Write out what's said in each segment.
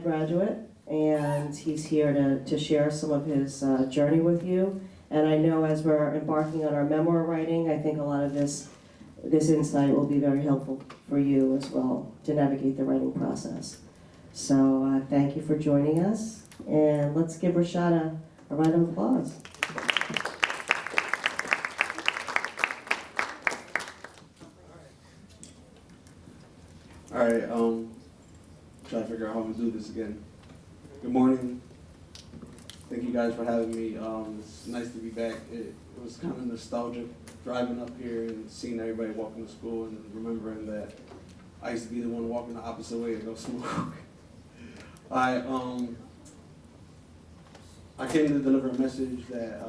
Graduate, and he's here to share some of his journey with you. And I know as we're embarking on our memoir writing, I think a lot of this insight will be very helpful for you as well to navigate the writing process. So thank you for joining us, and let's give Rashad a round of applause. All right, try to figure out how I'm gonna do this again. Good morning. Thank you guys for having me. It's nice to be back. It was kind of nostalgic driving up here and seeing everybody walking to school and remembering that I used to be the one walking the opposite way to go smoke. I came to deliver a message that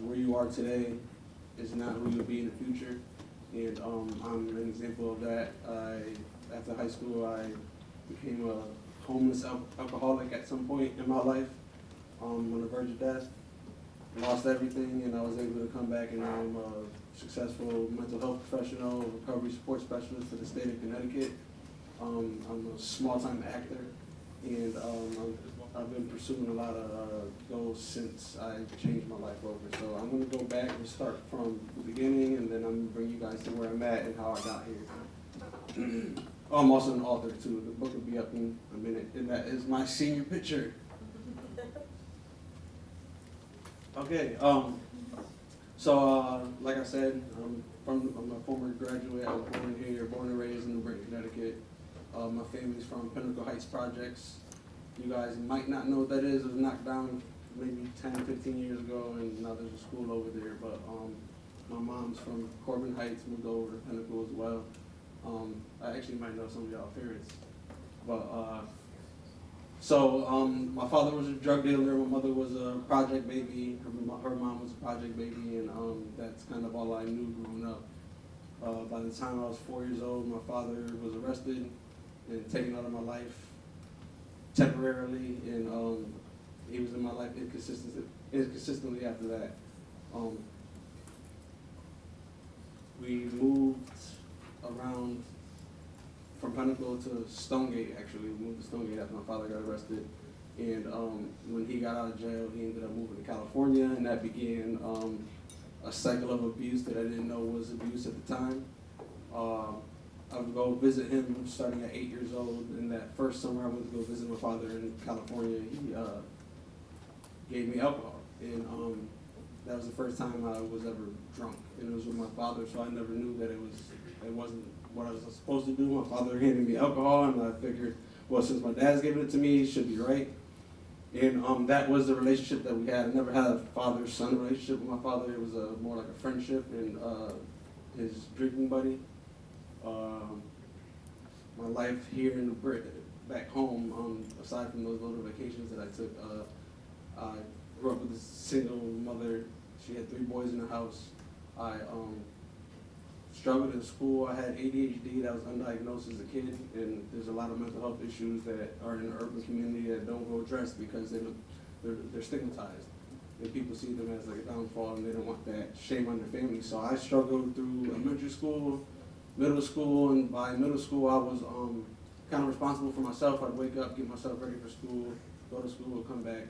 where you are today is not who you'll be in the future, and I'm an example of that. After high school, I became a homeless alcoholic at some point in my life, on the verge of death. Lost everything, and I was able to come back, and I'm a successful mental health professional, recovery support specialist for the state of Connecticut. I'm a small-time actor, and I've been pursuing a lot of goals since I changed my life over. So I'm going to go back and start from the beginning, and then I'm going to bring you guys to where I'm at and how I got here. I'm also an author too. The book will be up in a minute, and that is my senior picture. Okay. So like I said, I'm a former graduate. I was born here, born and raised in New Britain, Connecticut. My family's from Pinnacle Heights Projects. You guys might not know what that is. It was knocked down maybe 10, 15 years ago, and now there's a school over there. But my mom's from Corbin Heights, moved over to Pinnacle as well. I actually might know some of y'all parents. But my father was a drug dealer. My mother was a project baby. Her mom was a project baby, and that's kind of all I knew growing up. By the time I was 4 years old, my father was arrested and taken out of my life temporarily, and he was in my life inconsistently after that. We moved around from Pinnacle to Stonegate, actually. We moved to Stonegate after my father got arrested. And when he got out of jail, he ended up moving to California, and that began a cycle of abuse that I didn't know was abuse at the time. I would go visit him starting at 8 years old, and that first summer I went to go visit my father in California. He gave me alcohol, and that was the first time I was ever drunk, and it was with my father, so I never knew that it wasn't what I was supposed to do. My father handed me alcohol, and I figured, well, since my dad's giving it to me, it should be right. And that was the relationship that we had. I never had a father-son relationship with my father. It was more like a friendship and his drinking buddy. My life here in back home, aside from those little vacations that I took, I grew up with a single mother. She had 3 boys in the house. I struggled in school. I had ADHD that was undiagnosed as a kid, and there's a lot of mental health issues that are in the urban community that don't go addressed because they're stigmatized, and people see them as like a downfall, and they don't want that shame on their family. So I struggled through elementary school, middle school, and by middle school I was kind of responsible for myself. I'd wake up, get myself ready for school, go to school, come back.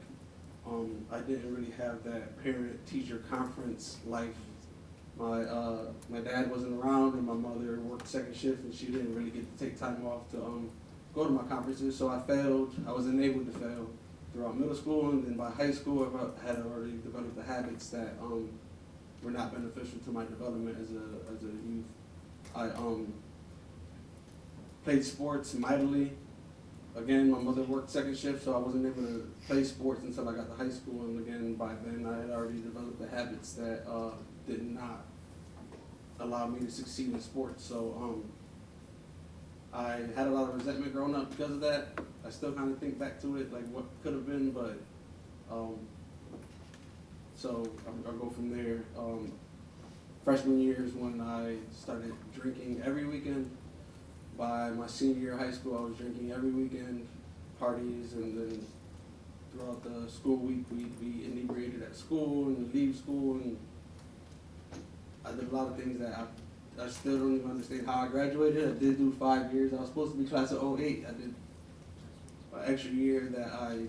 I didn't really have that parent-teacher conference life. My dad wasn't around, and my mother worked second shift, and she didn't really get to take time off to go to my conferences. So I failed. I was enabled to fail throughout middle school, and then by high school I had already developed the habits that were not beneficial to my development as a youth. I played sports mightily. Again, my mother worked second shift, so I wasn't able to play sports until I got to high school. And again, by then I had already developed the habits that did not allow me to succeed in sports. So I had a lot of resentment growing up because of that. I still kind of think back to it, like what could have been, but so I'll go from there. Freshman year is when I started drinking every weekend. By my senior year of high school, I was drinking every weekend, parties, and then throughout the school week, we'd be inebriated at school and leave school, and I did a lot of things that I still don't even understand how I graduated. I did do 5 years. I was supposed to be class of '08. I did an extra year that I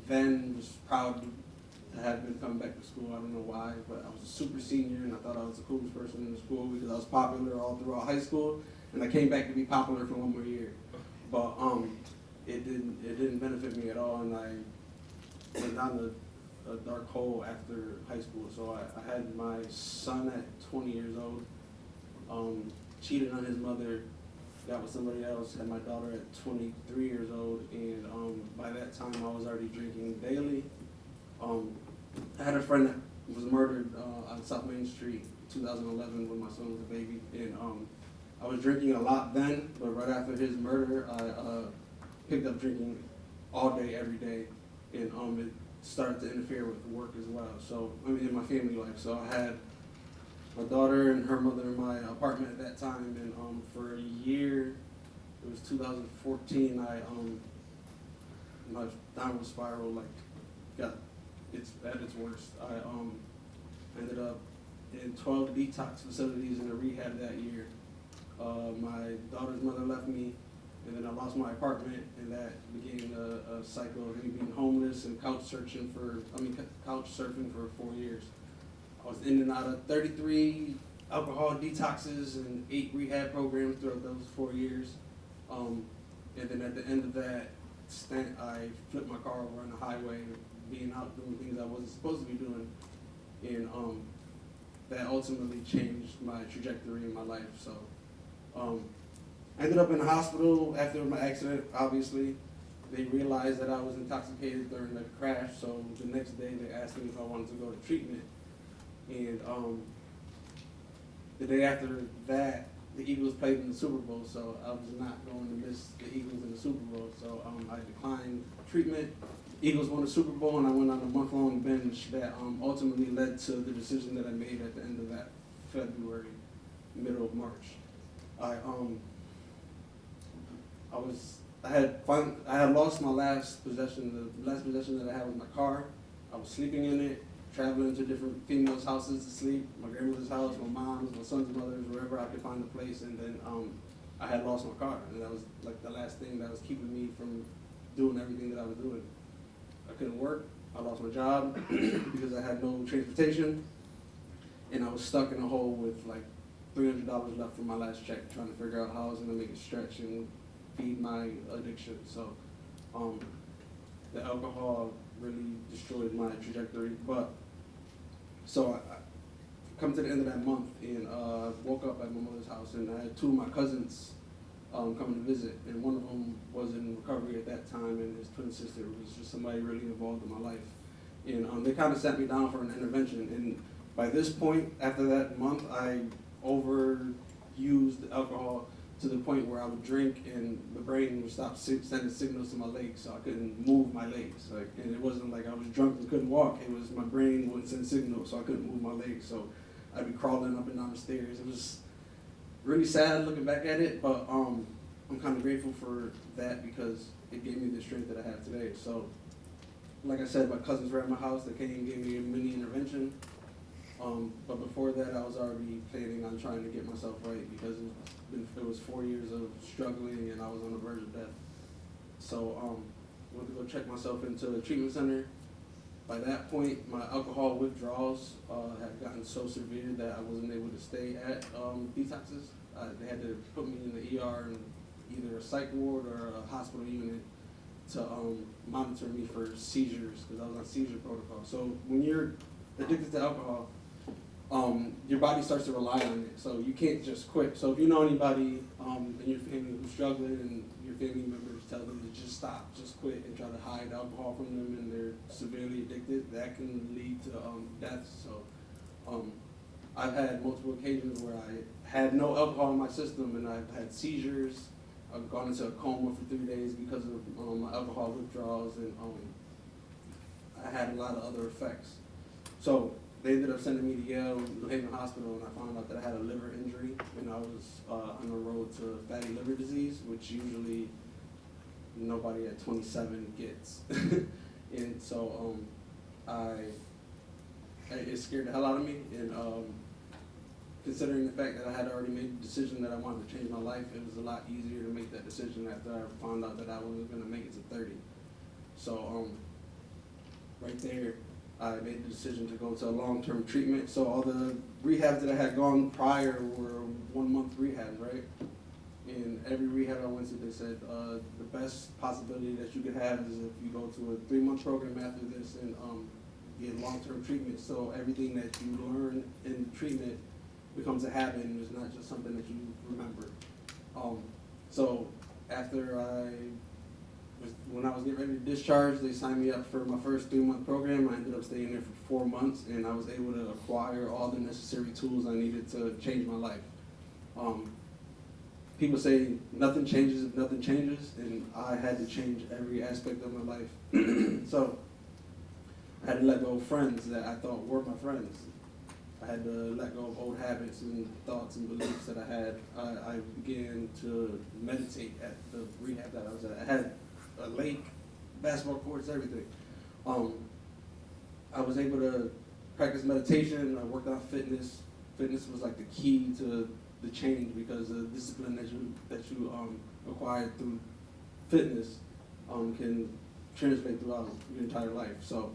then was proud to have been coming back to school. I don't know why, but I was a super senior and I thought I was the coolest person in the school because I was popular all throughout high school, and I came back to be popular for one more year. But it didn't benefit me at all, and I went down a dark hole after high school. So I had my son at 20 years old, cheated on his mother, got with somebody else, had my daughter at 23 years old, and by that time I was already drinking daily. I had a friend that was murdered on South Main Street in 2011 when my son was a baby, and I was drinking a lot then, but right after his murder, I picked up drinking all day, every day, and it started to interfere with work as well. So, I mean, in my family life. So I had my daughter and her mother in my apartment at that time, and for a year, it was 2014, my downward spiral, like, got at its worst. I ended up in 12 detox facilities in a rehab that year. My daughter's mother left me, and then I lost my apartment, and that began a cycle of me being homeless and couch surfing for 4 years. I was in and out of 33 alcohol detoxes and 8 rehab programs throughout those 4 years. And then at the end of that stint, I flipped my car over on the highway, being out doing things I wasn't supposed to be doing, and that ultimately changed my trajectory in my life. So I ended up in the hospital after my accident. Obviously, they realized that I was intoxicated during the crash, so the next day they asked me if I wanted to go to treatment. And the day after that, the Eagles played in the Super Bowl, so I was not going to miss the Eagles in the Super Bowl. So I declined treatment. Eagles won the Super Bowl, and I went on a month-long binge that ultimately led to the decision that I made at the end of that February, middle of March. I had lost my last possession. The last possession that I had was my car. I was sleeping in it, traveling to different females' houses to sleep, my grandmother's house, my mom's, my son's mother's, wherever I could find a place. And then I had lost my car, and that was like the last thing that was keeping me from doing everything that I was doing. I couldn't work. I lost my job because I had no transportation, and I was stuck in a hole with like $300 left from my last check, trying to figure out how I was going to make it stretch and feed my addiction. So the alcohol really destroyed my trajectory. But so I come to the end of that month and woke up at my mother's house, and I had 2 of my cousins coming to visit, and one of them was in recovery at that time, and his twin sister was just somebody really involved in my life. And they kind of sat me down for an intervention, and by this point, after that month, I overused alcohol to the point where I would drink and the brain would stop sending signals to my legs, so I couldn't move my legs. And it wasn't like I was drunk and couldn't walk. It was my brain wouldn't send signals, so I couldn't move my legs. So I'd be crawling up and down the stairs. It was really sad looking back at it, but I'm kind of grateful for that because it gave me the strength that I have today. So, like I said, my cousins were at my house. They came and gave me a mini intervention. But before that, I was already planning on trying to get myself right because it was 4 years of struggling and I was on the verge of death. So went to go check myself into a treatment center. By that point, my alcohol withdrawals had gotten so severe that I wasn't able to stay at detoxes. They had to put me in the ER in either a psych ward or a hospital unit to monitor me for seizures because I was on seizure protocol. So when you're addicted to alcohol, your body starts to rely on it, so you can't just quit. So if you know anybody in your family who's struggling and your family members tell them to just stop, just quit, and try to hide alcohol from them and they're severely addicted, that can lead to death. So I've had multiple occasions where I had no alcohol in my system and I've had seizures. I've gone into a coma for 3 days because of my alcohol withdrawals, and I had a lot of other effects. So they ended up sending me to Yale New Haven Hospital, and I found out that I had a liver injury, and I was on the road to fatty liver disease, which usually nobody at 27 gets. And so it scared the hell out of me, and considering the fact that I had already made the decision that I wanted to change my life, it was a lot easier to make that decision after I found out that I wasn't going to make it to 30. So right there, I made the decision to go to a long-term treatment. So all the rehabs that I had gone prior were 1 month rehabs, right? In every rehab I went to, they said the best possibility that you could have is if you go to a 3-month program after this and get long-term treatment. So everything that you learn in treatment becomes a habit and it's not just something that you remember. So after when I was getting ready to discharge, they signed me up for my first 3-month program. I ended up staying there for 4 months, and I was able to acquire all the necessary tools I needed to change my life. People say nothing changes if nothing changes, and I had to change every aspect of my life. So I had to let go of friends that I thought were my friends. I had to let go of old habits and thoughts and beliefs that I had. I began to meditate at the rehab that I was at. I had a lake, basketball courts, everything. I was able to practice meditation. I worked on fitness. Fitness was like the key to the change because the discipline that you acquire through fitness can translate throughout your entire life. So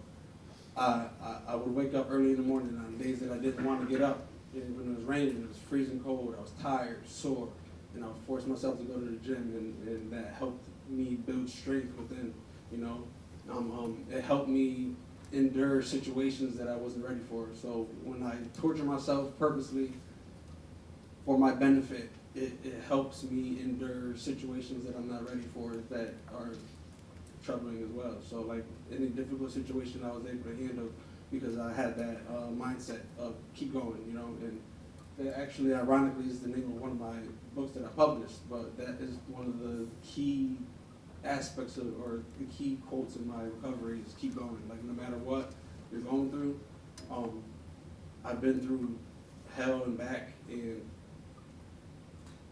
I would wake up early in the morning on days that I didn't want to get up. When it was raining, it was freezing cold, I was tired, sore, and I would force myself to go to the gym, and that helped me build strength within, you know. It helped me endure situations that I wasn't ready for. So when I torture myself purposely for my benefit, it helps me endure situations that I'm not ready for that are troubling as well. So like any difficult situation I was able to handle because I had that mindset of keep going, you know. And that actually ironically is the name of one of my books that I published, but that is one of the key aspects of, or the key quotes in my recovery is keep going. Like no matter what you're going through, I've been through hell and back, and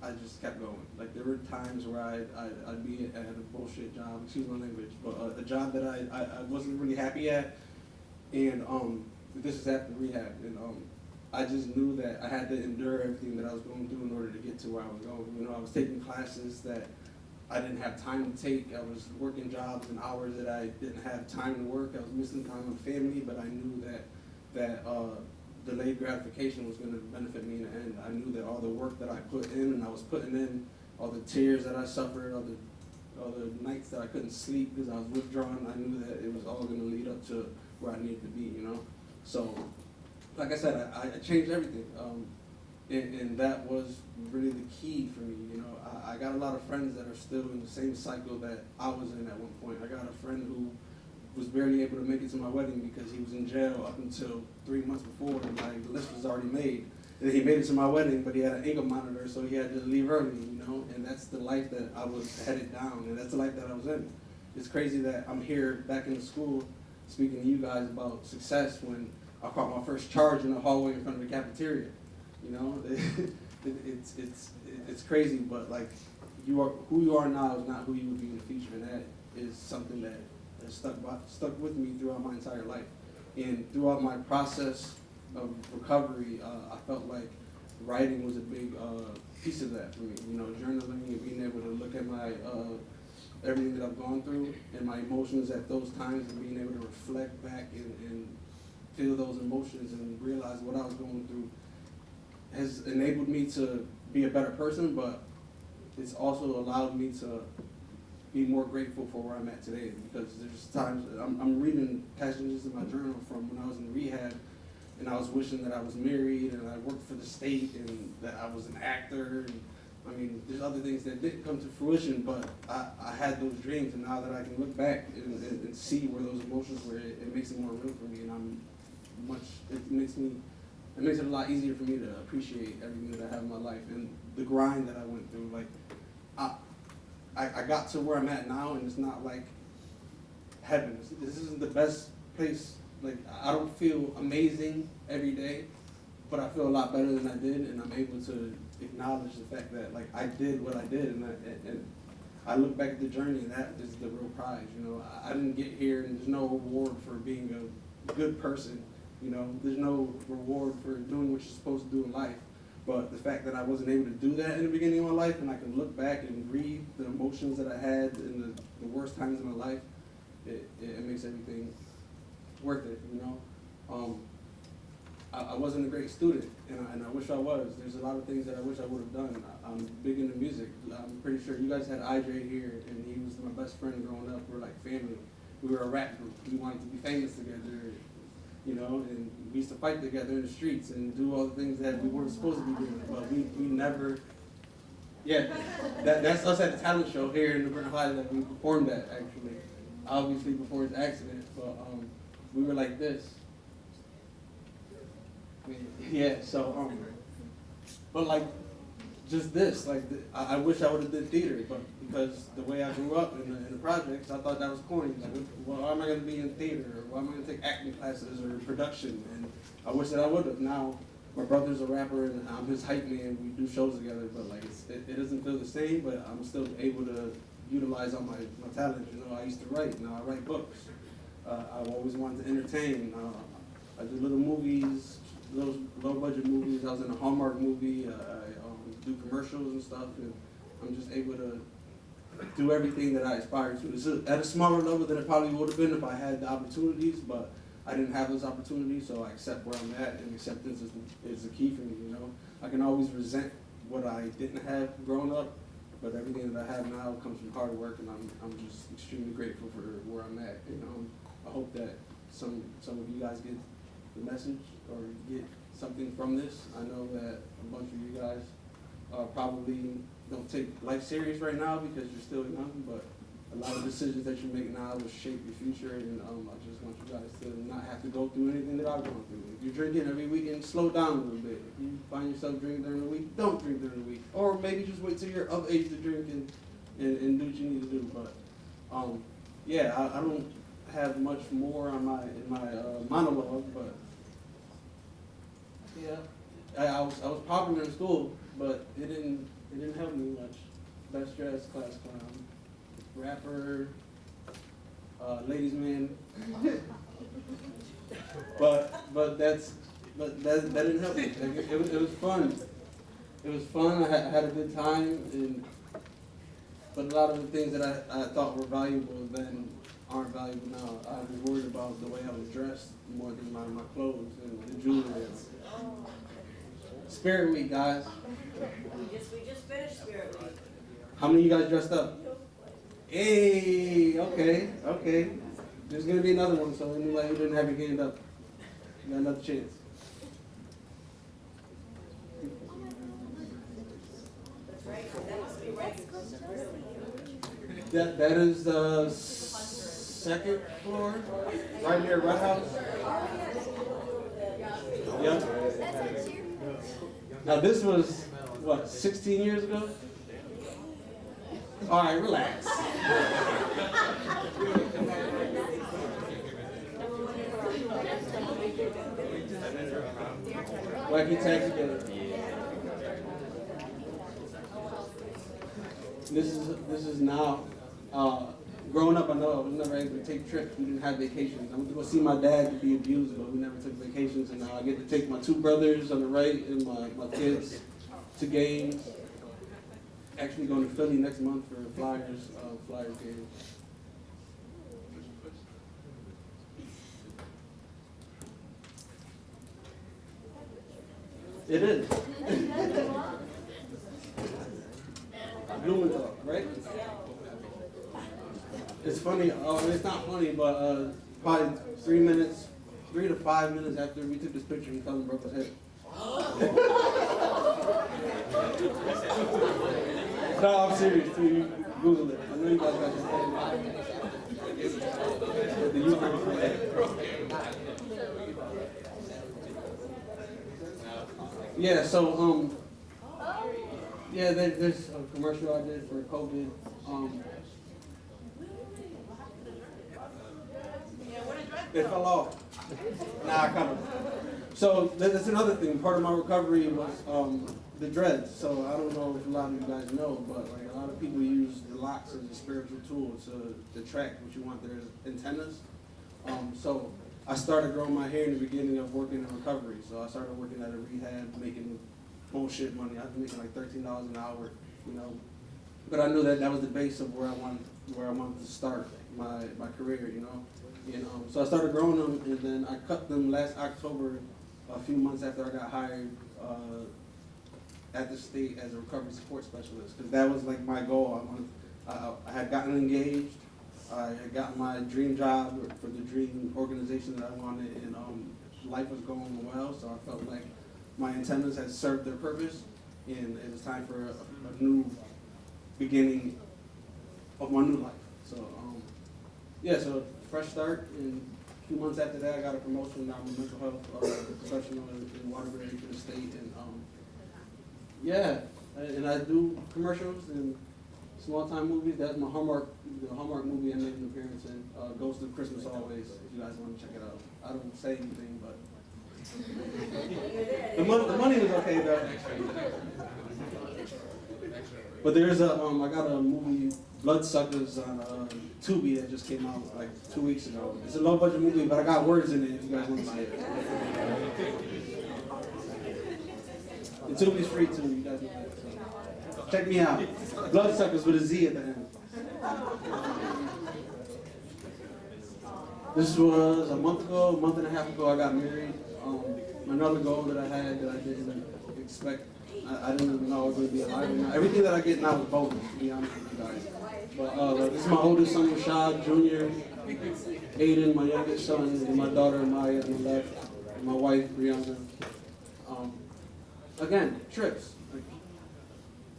I just kept going. Like there were times where I'd be at a bullshit job, excuse my language, but a job that I wasn't really happy at, and this is after rehab, and I just knew that I had to endure everything that I was going through in order to get to where I was going. You know, I was taking classes that I didn't have time to take. I was working jobs and hours that I didn't have time to work. I was missing time with family, but I knew that delayed gratification was going to benefit me in the end. I knew that all the work that I put in and I was putting in, all the tears that I suffered, all the nights that I couldn't sleep because I was withdrawn, I knew that it was all going to lead up to where I needed to be, you know. So, like I said, I changed everything, and that was really the key for me, you know. I got a lot of friends that are still in the same cycle that I was in at one point. I got a friend who was barely able to make it to my wedding because he was in jail up until 3 months before, and my list was already made. And he made it to my wedding, but he had an ankle monitor, so he had to leave early, you know. And that's the life that I was headed down, and that's the life that I was in. It's crazy that I'm here back in the school speaking to you guys about success when I caught my first charge in the hallway in front of the cafeteria. You know, it's crazy, but like who you are now is not who you will be in the future, and that is something that has stuck with me throughout my entire life. And throughout my process of recovery, I felt like writing was a big piece of that for me. You know, journaling and being able to look at my everything that I've gone through and my emotions at those times, and being able to reflect back and feel those emotions and realize what I was going through has enabled me to be a better person, but it's also allowed me to be more grateful for where I'm at today, because there's times I'm reading passages in my journal from when I was in rehab, and I was wishing that I was married and I worked for the state and that I was an actor. And I mean, there's other things that didn't come to fruition, but I had those dreams, and now that I can look back and see where those emotions were, it makes it more real for me, and it makes it a lot easier for me to appreciate everything that I have in my life and the grind that I went through. Like, I got to where I'm at now, and it's not like heaven. This isn't the best place. Like, I don't feel amazing every day, but I feel a lot better than I did, and I'm able to acknowledge the fact that, like, I did what I did, and I look back at the journey, and that is the real prize. You know, I didn't get here, and there's no reward for being a good person. You know, there's no reward for doing what you're supposed to do in life. But the fact that I wasn't able to do that in the beginning of my life, and I can look back and read the emotions that I had in the worst times of my life, it makes everything worth it, you know? I wasn't a great student, and I wish I was. There's a lot of things that I wish I would have done. I'm big into music. I'm pretty sure you guys had IJ here, and he was my best friend growing up. We're like family. We were a rap group. We wanted to be famous together, you know, and we used to fight together in the streets and do all the things that we weren't supposed to be doing. But we never, yeah, that's us at the talent show here in the Brooklyn High that we performed at, actually. Obviously before his accident, but we were like this. Yeah, so, but like, just this, like, I wish I would have did theater, but because the way I grew up in the projects, I thought that was corny. Like, well, why am I going to be in theater, or why am I going to take acting classes or production? And I wish that I would have. Now, my brother's a rapper, and I'm his hype man. We do shows together, but like, it doesn't feel the same, but I'm still able to utilize all my talent. You know, I used to write, now I write books. I've always wanted to entertain. I do little movies, those low budget movies. I was in a Hallmark movie. I do commercials and stuff, and I'm just able to do everything that I aspire to. It's at a smaller level than it probably would have been if I had the opportunities, but I didn't have those opportunities, so I accept where I'm at, and acceptance is the key for me, you know. I can always resent what I didn't have growing up, but everything that I have now comes from hard work, and I'm just extremely grateful for where I'm at, you know. I hope that some of you guys get the message or get something from this. I know that a bunch of you guys probably don't take life serious right now because you're still young, but a lot of decisions that you make now will shape your future, and I just want you guys to not have to go through anything that I've gone through. If you're drinking every weekend, slow down a little bit. If you find yourself drinking during the week, don't drink during the week. Or maybe just wait till you're of age to drink and do what you need to do. But yeah, I don't have much more on my monologue, but yeah, I was popular in school, but it didn't help me much. Best dressed class clown, rapper, ladies man, but that didn't help me. Like, it was fun. It was fun. I had a good time, but a lot of the things that I thought were valuable then aren't valuable now. I was worried about the way I was dressed more than my clothes and the jewelry. Spirit Week, guys. We just finished Spirit Week. How many of you guys dressed up? Hey, okay. There's gonna be another one, so anybody who didn't have your hand up, you got another chance. That's right. That must be right. That is the second floor, right near Red House. Yep. Now this was, what, 16 years ago? All right, relax. Wacky taxi together. This is now. Growing up, I know I was never able to take trips. We didn't have vacations. I went to go see my dad to be abused, but we never took vacations. And now I get to take my two brothers on the right and my kids to games. Actually going to Philly next month for Flyers game. It is. Blumenthal, right? It's funny. It's not funny, but probably 3 to 5 minutes after we took this picture, he fell and broke his head. No, I'm serious. Too. You Google it. I know you guys got Yeah. So yeah, there's a commercial I did for COVID. It fell off. Nah, I covered. So that's another thing. Part of my recovery was the dreads. So I don't know if a lot of you guys know, but like a lot of people use the locks as a spiritual tool to track what you want their antennas. So I started growing my hair in the beginning of working in recovery. So I started working at a rehab, making bullshit money. I was making like $13 an hour, you know. But I knew that that was the base of where I wanted to start my career, you know. And so I started growing them, and then I cut them last October, a few months after I got hired at the state as a recovery support specialist, because that was like my goal. I had gotten engaged, I had gotten my dream job for the dream organization that I wanted, and life was going well, so I felt like my antennas had served their purpose, and it was time for a new beginning of my new life. So yeah, so fresh start, and a few months after that I got a promotion. Now I'm a mental health professional in Waterbury for the state, and yeah, and I do commercials and small time movies. That's my the Hallmark movie I made an appearance in, Ghost of Christmas Always, if you guys want to check it out. I don't say anything, but the money was okay though. But there's I got a movie, Bloodsuckers, on Tubi that just came out like 2 weeks ago. It's a low budget movie, but I got words in it if you guys want to see it. And Tubi's free too, you guys know that. So check me out. Bloodsuckers with a Z at the end. This was a month and a half ago, I got married. Another goal that I had that I didn't expect, I didn't even know I was going to be alive. Everything that I get now is bonus, to be honest with you guys. But this is my oldest son, Rashad Jr., Aiden, my youngest son, and my daughter, Maya, on the left, and my wife, Brianna. Again, trips. Like,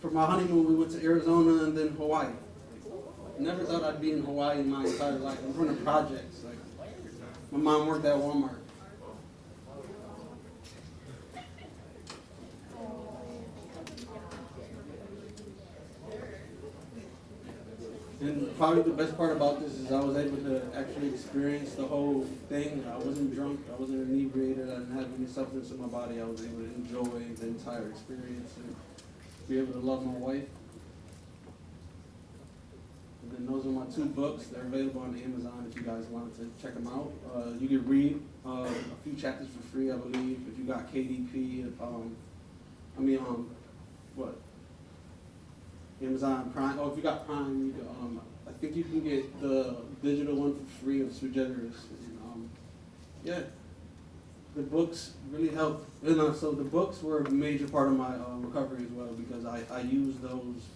for my honeymoon, we went to Arizona and then Hawaii. Never thought I'd be in Hawaii in my entire life. I'm running projects. Like, my mom worked at Walmart. And probably the best part about this is I was able to actually experience the whole thing. I wasn't drunk, I wasn't inebriated, I didn't have any substance in my body. I was able to enjoy the entire experience and be able to love my wife. And then those are my 2 books. They're available on Amazon if you guys wanted to check them out. You can read a few chapters for free, I believe, if you got KDP. Amazon Prime. Oh, if you got Prime, you can, I think you can get the digital one for free of Sui Generis. And, yeah, the books really helped. And, so the books were a major part of my recovery as well, because I use those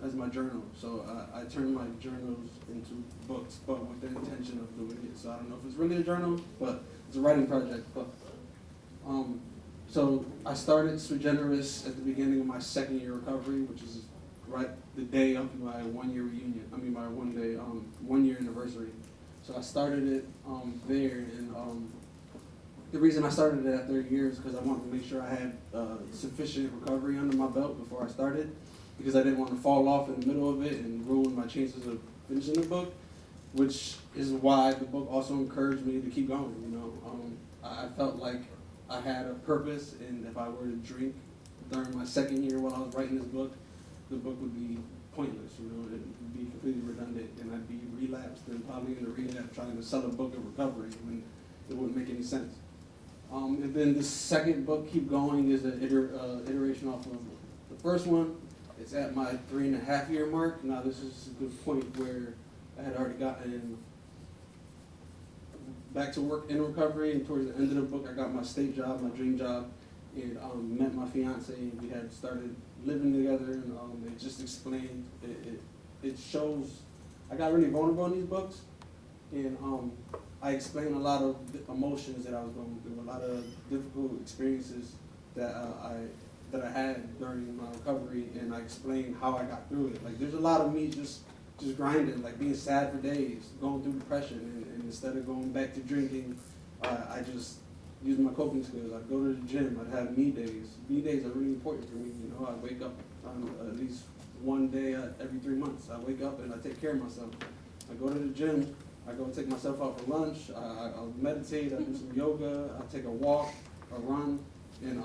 as my journal. So I turn my journals into books, but with the intention of doing it. So I don't know if it's really a journal, but it's a writing project. But so I started Sui Generis at the beginning of my 2nd year recovery, which is right the day of my 1 year reunion. I mean my 1 year anniversary. So I started it there, and the reason I started it at 30 years is because I wanted to make sure I had sufficient recovery under my belt before I started, because I didn't want to fall off in the middle of it and ruin my chances of finishing the book, which is why the book also encouraged me to keep going. You know, I felt like I had a purpose, and if I were to drink during my 2nd year while I was writing this book, the book would be pointless, you know, it would be completely redundant, and I'd be relapsed and probably in a rehab trying to sell a book of recovery when it wouldn't make any sense. And then the 2nd book, Keep Going, is an iteration off of the first one. It's at my 3.5 year mark. Now this is the point where I had already gotten back to work in recovery, and towards the end of the book I got my state job, my dream job, and met my fiance, and we had started living together, and it just explained, it shows, I got really vulnerable in these books, and I explained a lot of emotions that I was going through, a lot of difficult experiences that I had during my recovery, and I explained how I got through it. Like, there's a lot of me just grinding, like being sad for days, going through depression, and instead of going back to drinking, I just used my coping skills. I'd go to the gym, I'd have me days. Me days are really important for me, you know. I wake up on at least one day every 3 months. I wake up and I take care of myself. I go to the gym, I go take myself out for lunch, I'll meditate, I do some yoga, I take a walk, a run, and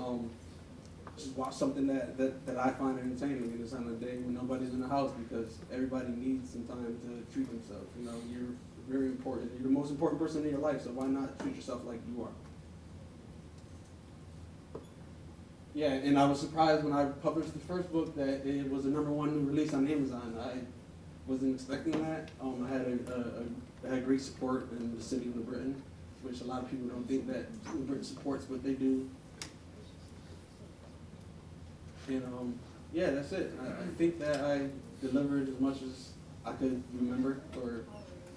just watch something that I find entertaining. And it's on a day when nobody's in the house, because everybody needs some time to treat themselves. You know, you're very important. You're the most important person in your life, so why not treat yourself like you are? Yeah, and I was surprised when I published the first book that it was the #1 new release on Amazon. I wasn't expecting that. I had great support in the city of New Britain, which a lot of people don't think that New Britain supports what they do. And yeah, that's it. I think that I delivered as much as I could remember or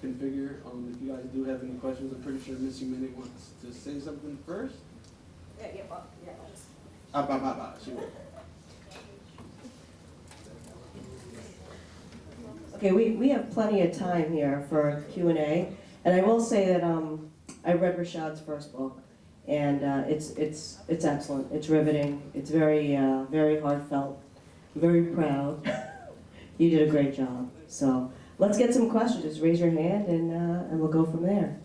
configure. If you guys do have any questions, I'm pretty sure Miss Humini wants to say something first. Yeah, She will. Okay, we have plenty of time here for Q&A, and I will say that I read Rashad's first book, and it's excellent. It's riveting. It's very very heartfelt. I'm very proud. You did a great job. So let's get some questions. Just raise your hand, and we'll go from there.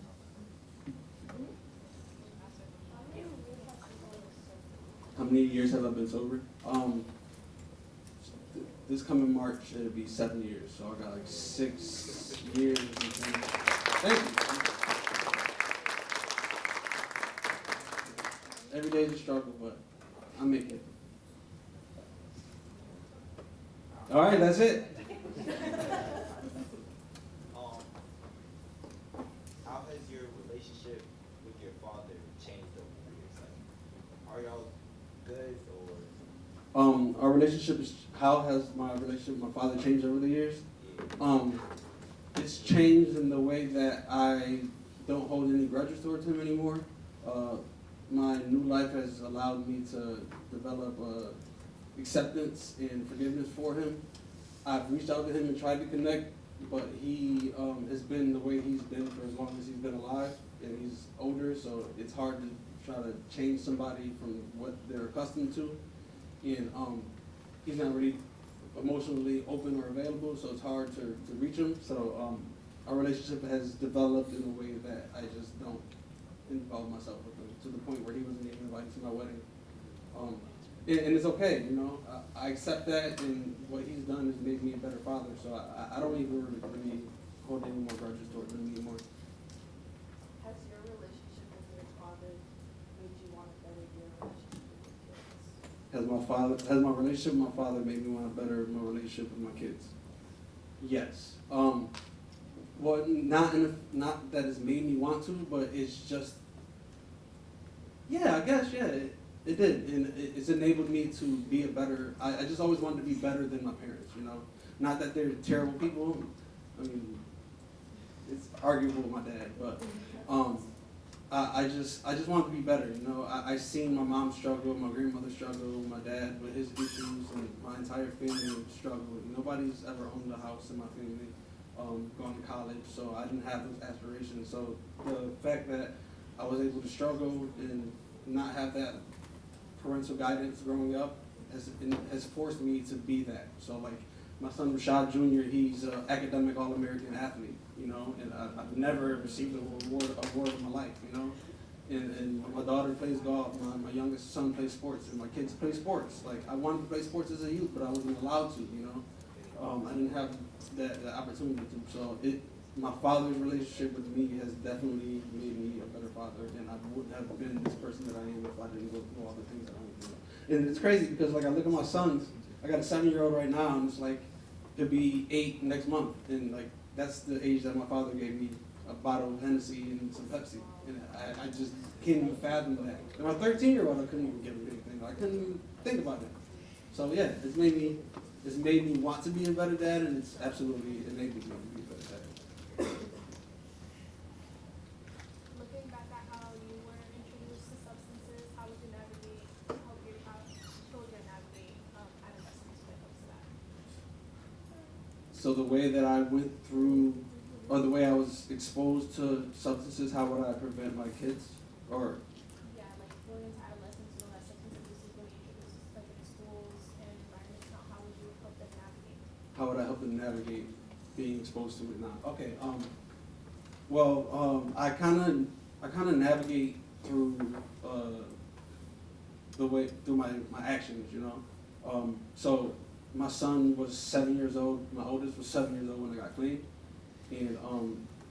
How many years have I been sober? This coming March, it'll be 7 years, so I got like 6 years. Thank you. Every day is a struggle, but I'm making it. All right, that's it. How has your relationship with your father changed over the years? Like, are y'all good or? Our relationship is, how has my relationship with my father changed over the years? It's changed in the way that I don't hold any grudges towards him anymore. My new life has allowed me to develop acceptance and forgiveness for him. I've reached out to him and tried to connect, but he has been the way he's been for as long as he's been alive, and he's older, so it's hard to try to change somebody from what they're accustomed to. And he's not really emotionally open or available, so it's hard to reach him. So our relationship has developed in a way that I just don't involve myself with him, to the point where he wasn't even invited to my wedding. And it's okay, you know. I accept that, and what he's done has made me a better father. So I don't even really hold any more grudges towards him anymore. Has your relationship with your father made you want to better your relationship with your kids? Has my relationship with my father made me want to better my relationship with my kids? Yes. Well, not that it's made me want to, but it's just, yeah, I guess, yeah, it did, and it's enabled me to be a better. I just always wanted to be better than my parents, you know. Not that they're terrible people. I mean, it's arguable with my dad, but I just wanted to be better, you know. I seen my mom struggle, my grandmother struggle, my dad with his issues, and my entire family struggle. Nobody's ever owned a house in my family, gone to college, so I didn't have those aspirations. So the fact that I was able to struggle and not have that parental guidance growing up has forced me to be that. So like my son Rashad Jr., he's an academic All-American athlete, you know, and I've never received a award in my life, you know. And my daughter plays golf, my youngest son plays sports, and my kids play sports. Like I wanted to play sports as a youth, but I wasn't allowed to, you know. I didn't have that opportunity to. So my father's relationship with me has definitely made me a better father, and I wouldn't have been this person that I am if I didn't go through all the things that I went through. And it's crazy because like I look at my sons, I got a 7-year-old right now, and it's like he'll be 8 next month, and like that's the age that my father gave me a bottle of Hennessy and some Pepsi, and I just can't even fathom that. And my 13-year-old, I couldn't even give him anything. I couldn't even think about it. So yeah, it's made me want to be a better dad, and it's absolutely enabled me to be a better dad. Looking back at how you were introduced to substances, how would you help your children navigate adolescence when it comes to that? So the way that I went through, or the way I was exposed to substances, how would I prevent my kids? Or Yeah, like going into adolescence, you know that substance abuse is really introduced like in schools and environments. Now, how would you help them navigate? how would I help them navigate being exposed to it now? Okay. Well, I kind of navigate through through my actions, you know. So my son was 7 years old. My oldest was 7 years old when I got clean, and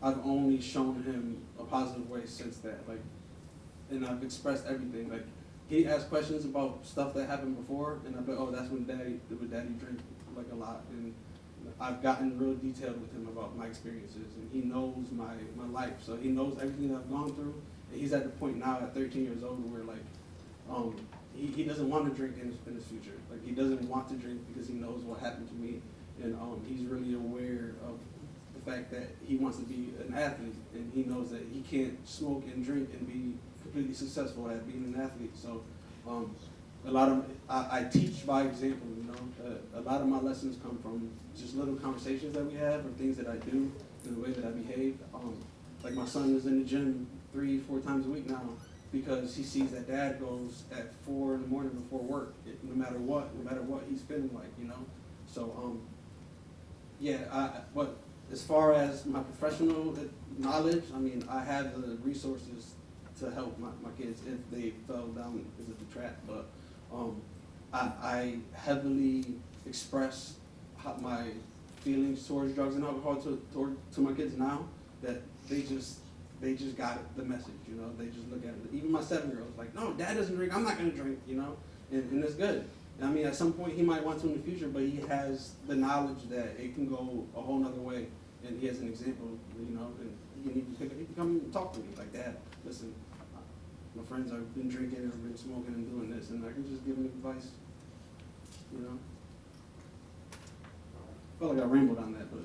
I've only shown him a positive way since that. Like, and I've expressed everything. Like, he asked questions about stuff that happened before, and I bet, oh, that's when daddy drank like a lot. And I've gotten real detailed with him about my experiences, and he knows my life, so he knows everything that I've gone through. And he's at the point now at 13 years old where like, he doesn't want to drink in his future. Like he doesn't want to drink because he knows what happened to me, and he's really aware of the fact that he wants to be an athlete, and he knows that he can't smoke and drink and be completely successful at being an athlete. So a lot of I teach by example. You know, a lot of my lessons come from just little conversations that we have or things that I do and the way that I behave. Like my son is in the gym 3-4 times a week now because he sees that dad goes at 4 in the morning before work, no matter what he's feeling like, you know. So but as far as my professional knowledge, I mean, I have the resources to help my kids if they fell down into the trap. But I heavily express my feelings towards drugs and alcohol to my kids now that they just got the message, you know. They just look at it. Even my 7-year-old's like, no, dad doesn't drink, I'm not gonna drink, you know, and it's good. I mean, at some point he might want to in the future, but he has the knowledge that it can go a whole nother way, and he has an example, you know, and he can come and talk to me like, Dad, listen, my friends have been drinking and been smoking and doing this, and I can just give him advice, you know. Felt like I rambled on that, but.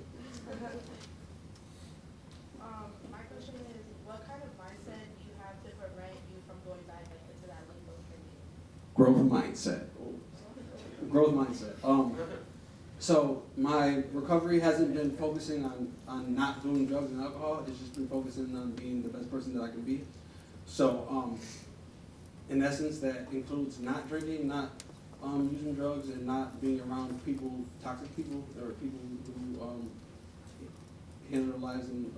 My question is, what kind of mindset do you have to prevent you from going back into that limbo period? Growth mindset. So my recovery hasn't been focusing on not doing drugs and alcohol. It's just been focusing on being the best person that I can be. So in essence, that includes not drinking, not using drugs, and not being around toxic people, or people who handle their lives in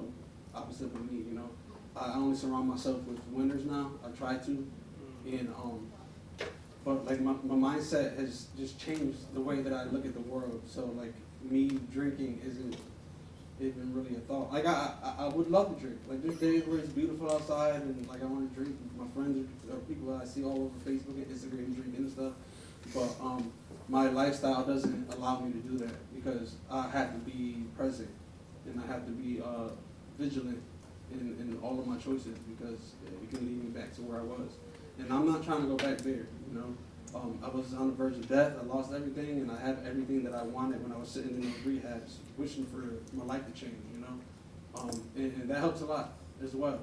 opposite of me. You know, I only surround myself with winners now. I try to, and but like my mindset has just changed the way that I look at the world. So like me drinking isn't even really a thought. Like I would love to drink. Like there's days where it's beautiful outside and like I want to drink. My friends are people that I see all over Facebook and Instagram drinking and stuff. But my lifestyle doesn't allow me to do that because I have to be present and I have to be vigilant in all of my choices because it can lead me back to where I was. And I'm not trying to go back there, you know. I was on the verge of death. I lost everything, and I have everything that I wanted when I was sitting in those rehabs, wishing for my life to change, you know. And that helps a lot as well.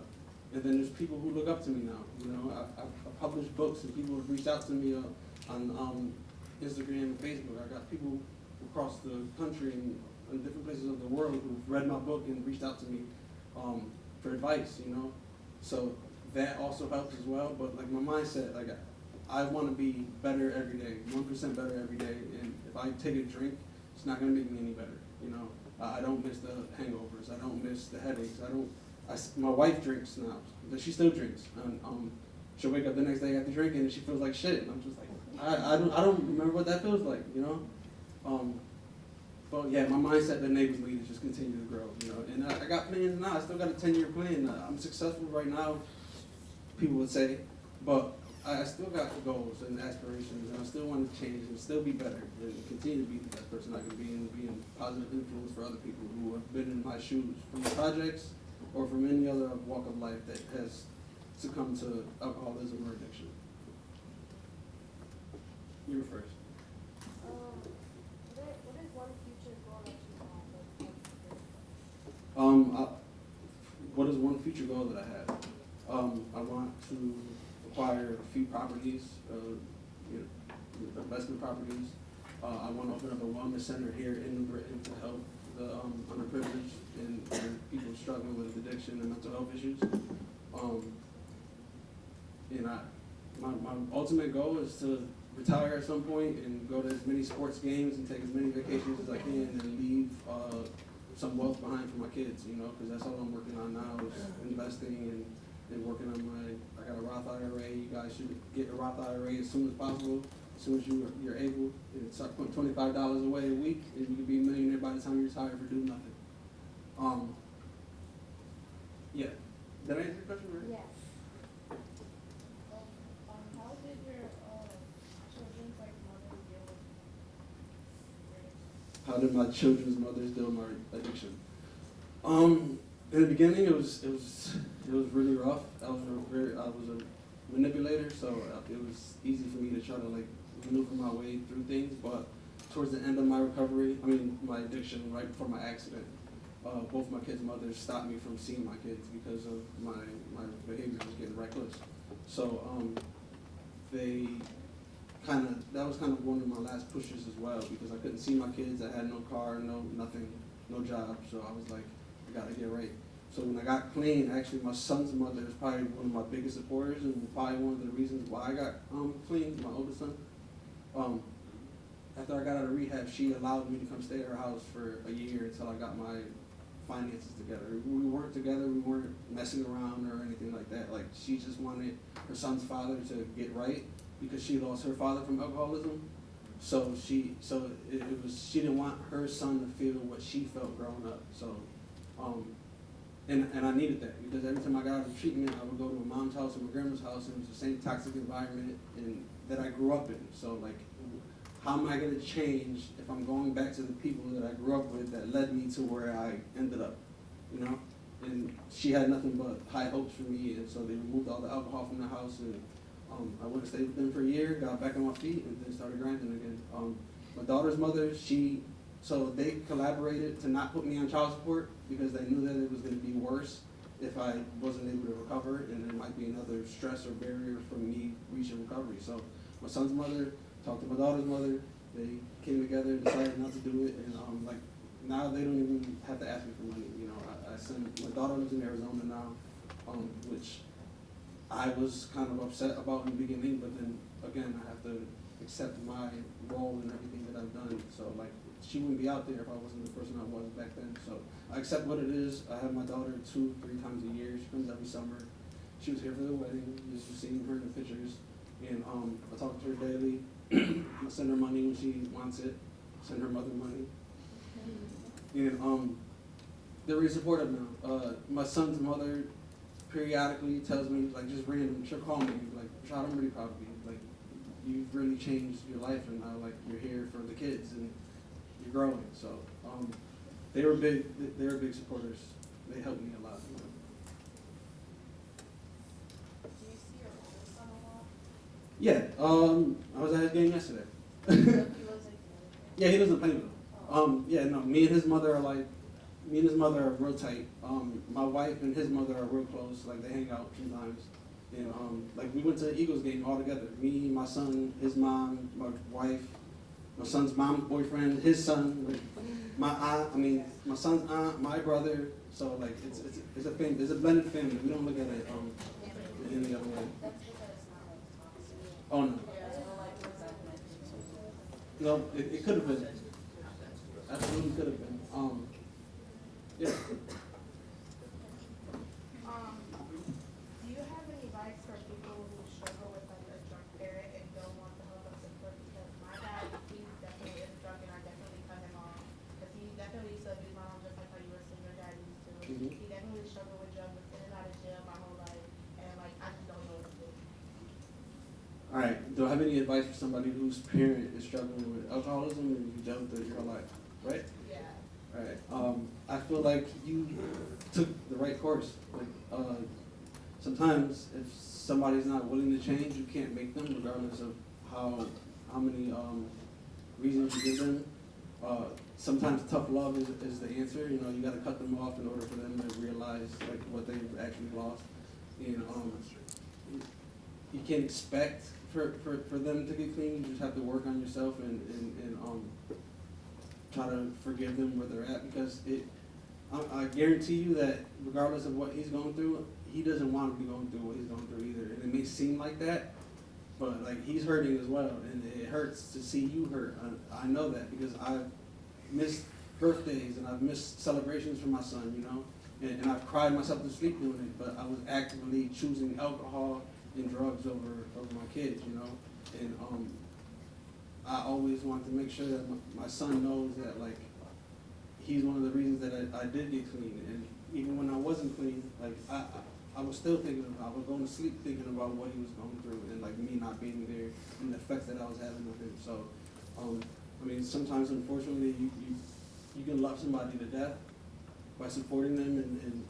And then there's people who look up to me now, you know. I published books, and people have reached out to me on Instagram and Facebook. I got people across the country and in different places of the world who've read my book and reached out to me for advice, you know. So that also helps as well. But like my mindset, like I want to be better every day, 1% better every day. And if I take a drink, it's not going to make me any better, you know. I don't miss the hangovers. I don't miss the headaches. My wife drinks now. She still drinks. And, she'll wake up the next day after drinking and she feels like shit. And I'm just like, I don't remember what that feels like, you know. But yeah, my mindset enables me to just continue to grow, you know. And I got plans now. I still got a 10-year plan. I'm successful right now, people would say, but I still got goals and aspirations, and I still want to change and still be better and continue to be the best person I can be and be a positive influence for other people who have been in my shoes from the projects or from any other walk of life that has succumbed to alcoholism or addiction. You were first. What is one future goal that you have? What is one future goal that I have? I want to acquire a few properties, investment properties. I want to open up a wellness center here in New Britain to help the underprivileged and people struggling with addiction and mental health issues. And my ultimate goal is to retire at some point and go to as many sports games and take as many vacations as I can and leave some wealth behind for my kids, you know, because that's all I'm working on now is investing and working on I got a Roth IRA. You guys should get a Roth IRA as soon as possible, as soon as you're able, and start putting $25 away a week, and you can be a millionaire by the time you retire for doing nothing. Yeah. Did I answer your question right? Yes. How did your How did my children's mothers deal with my addiction? In the beginning, it was really rough. I was a manipulator, so it was easy for me to try to like maneuver my way through things. But towards the end of my recovery, my addiction, right before my accident, both my kids' mothers stopped me from seeing my kids because of my behavior was getting reckless. So that was kind of one of my last pushes as well, because I couldn't see my kids. I had no car, no nothing, no job. So I was like, I gotta get right. So when I got clean, actually my son's mother is probably one of my biggest supporters, and probably one of the reasons why I got clean, my oldest son. After I got out of rehab, she allowed me to come stay at her house for a year until I got my finances together. We weren't together, we weren't messing around or anything like that. Like, she just wanted her son's father to get right because she lost her father from alcoholism. So she didn't want her son to feel what she felt growing up. So and I needed that, because every time I got out of treatment, I would go to my mom's house or my grandma's house, and it was the same toxic environment and that I grew up in. So like, how am I going to change if I'm going back to the people that I grew up with that led me to where I ended up, you know? And she had nothing but high hopes for me, and so they removed all the alcohol from the house, and I went and stayed with them for a year, got back on my feet, and then started grinding again. My daughter's mother, so they collaborated to not put me on child support because they knew that it was going to be worse if I wasn't able to recover, and there might be another stress or barrier from me reaching recovery. So my son's mother talked to my daughter's mother. They came together and decided not to do it, and like now they don't even have to ask me for money. You know, I send my daughter lives in Arizona now, which I was kind of upset about in the beginning, but then again I have to accept my role in everything that I've done. So like, she wouldn't be out there if I wasn't the person I was back then. So I accept what it is. I have my daughter 2-3 times a year. She comes every summer. She was here for the wedding. Just seeing her in the pictures, and I talk to her daily. I send her money when she wants it. Send her mother money. And they're really supportive now. My son's mother periodically tells me, like, just random, she'll call me, like, Rashad, I'm really proud of you. Like, you've really changed your life, and now, like, you're here for the kids, and you're growing. So they were big supporters. They helped me a lot. You know? Do you see your oldest son a lot? Yeah, I was at his game yesterday. He was like, Yeah, he doesn't play with him. Yeah, no, me and his mother are real tight. My wife and his mother are real close. Like, they hang out sometimes. And like, we went to the Eagles game all together. Me, my son, his mom, my wife, my son's mom's boyfriend, his son, like, my aunt. My son's aunt, my brother. So like, it's a family. It's a blended family. We don't look at it in any other way. Oh no. No, it could have been. Absolutely could have been. Yeah. Do you have any advice for people who struggle with like a drunk parent and don't want the help and support? Because my dad, he definitely is drunk, and I definitely cut him off. Because he definitely used to abuse my mom just like how you were saying your dad used to. Mhm. He definitely struggled with drugs, was in and out of jail my whole life, and like I just don't know what to do. All right. Do I have any advice for somebody whose parent is struggling with alcoholism and you dealt with it your whole life? Right? Yeah. All right. I feel like you took the right course. Like, sometimes if somebody's not willing to change, you can't make them, regardless of how many reasons you give them. Sometimes tough love is the answer. You know, you got to cut them off in order for them to realize like what they've actually lost. And you can't expect for them to get clean. You just have to work on yourself and try to forgive them where they're at, because I guarantee you that regardless of what he's going through, he doesn't want to be going through what he's going through either. And it may seem like that, but like, he's hurting as well, and it hurts to see you hurt. I know that because I've missed birthdays and I've missed celebrations for my son, you know, and I've cried myself to sleep doing it, but I was actively choosing alcohol and drugs over my kids, you know, and I always wanted to make sure that my son knows that, like, he's one of the reasons that I did get clean. And even when I wasn't clean, like, I was still thinking about, I was going to sleep thinking about what he was going through, and like me not being there and the effects that I was having on him. So I mean, sometimes unfortunately you can love somebody to death by supporting them, and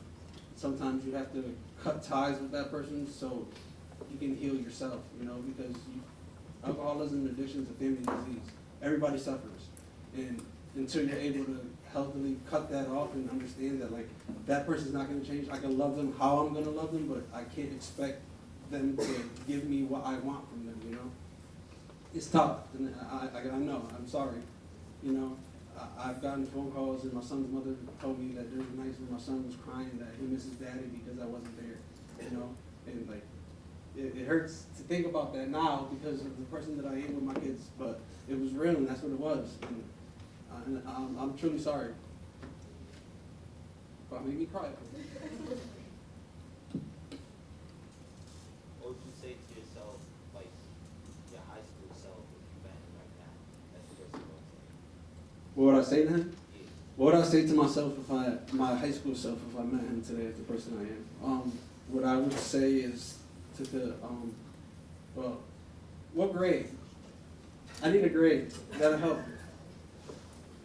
sometimes you have to cut ties with that person so you can heal yourself, you know, because alcoholism and addiction is a family disease. Everybody suffers. And until you're able to healthily cut that off and understand that, like, that person's not going to change. I can love them how I'm going to love them, but I can't expect them to give me what I want from them, you know. It's tough, and I know, I'm sorry. You know, I've gotten phone calls, and my son's mother told me that there was nights when my son was crying that he misses daddy because I wasn't there, you know. And, like, it hurts to think about that now because of the person that I am with my kids, but it was real, and that's what it was. And I'm truly sorry. But made me cry. What would you say to yourself, like your high school self, if you met him right now? That's the first thing I What would I say to him? Yeah. What would I say to myself my high school self, if I met him today as the person I am? What I would say is well, what grade? I need a grade. That'll help.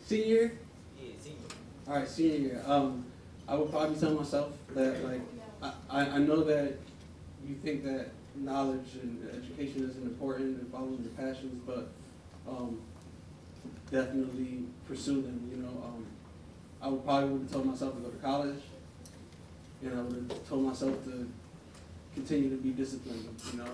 Senior? Yeah, senior. All right, senior year. I would probably tell myself that, like, I know that you think that knowledge and education isn't important and following your passions, but definitely pursue them. You know, I would have told myself to go to college, and I would have told myself to continue to be disciplined. You know,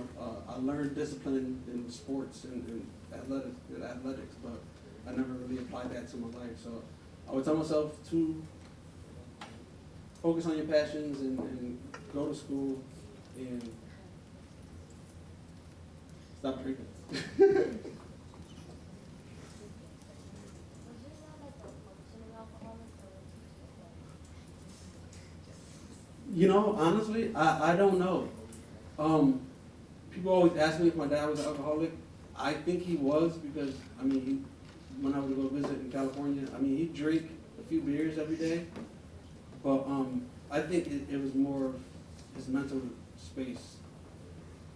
I learned discipline in sports and athletics, but I never really applied that to my life. So I would tell myself to focus on your passions and go to school and stop drinking. Was you around like a functioning alcoholic or? You know, honestly, I don't know. People always ask me if my dad was an alcoholic. I think he was because, I mean, when I would go visit in California, I mean, he'd drink a few beers every day. But I think it was more of his mental space.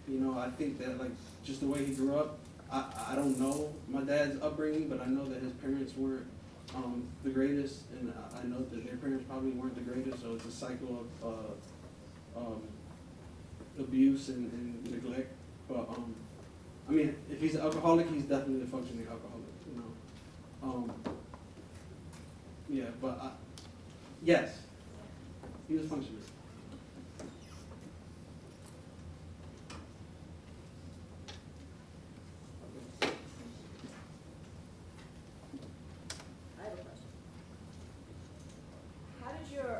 You know, I think that, like, just the way he grew up, I don't know my dad's upbringing, but I know that his parents weren't the greatest, and I know that their parents probably weren't the greatest, so it's a cycle of abuse and neglect. But, I mean, if he's an alcoholic, he's definitely a functioning alcoholic, you know. Yeah, but yes, he was functioning. I have a question. How did your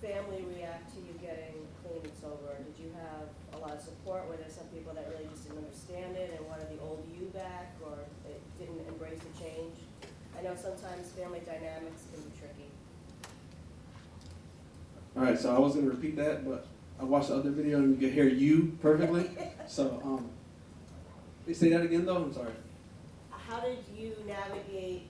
family react to you getting clean and sober? Did you have a lot of support? Were there some people that really just didn't understand it and wanted the old you back, or they didn't embrace the change? I know sometimes family dynamics can be tricky. All right, so I was gonna repeat that, but I watched the other video and you could hear you perfectly. So, say that again though. I'm sorry. How did you navigate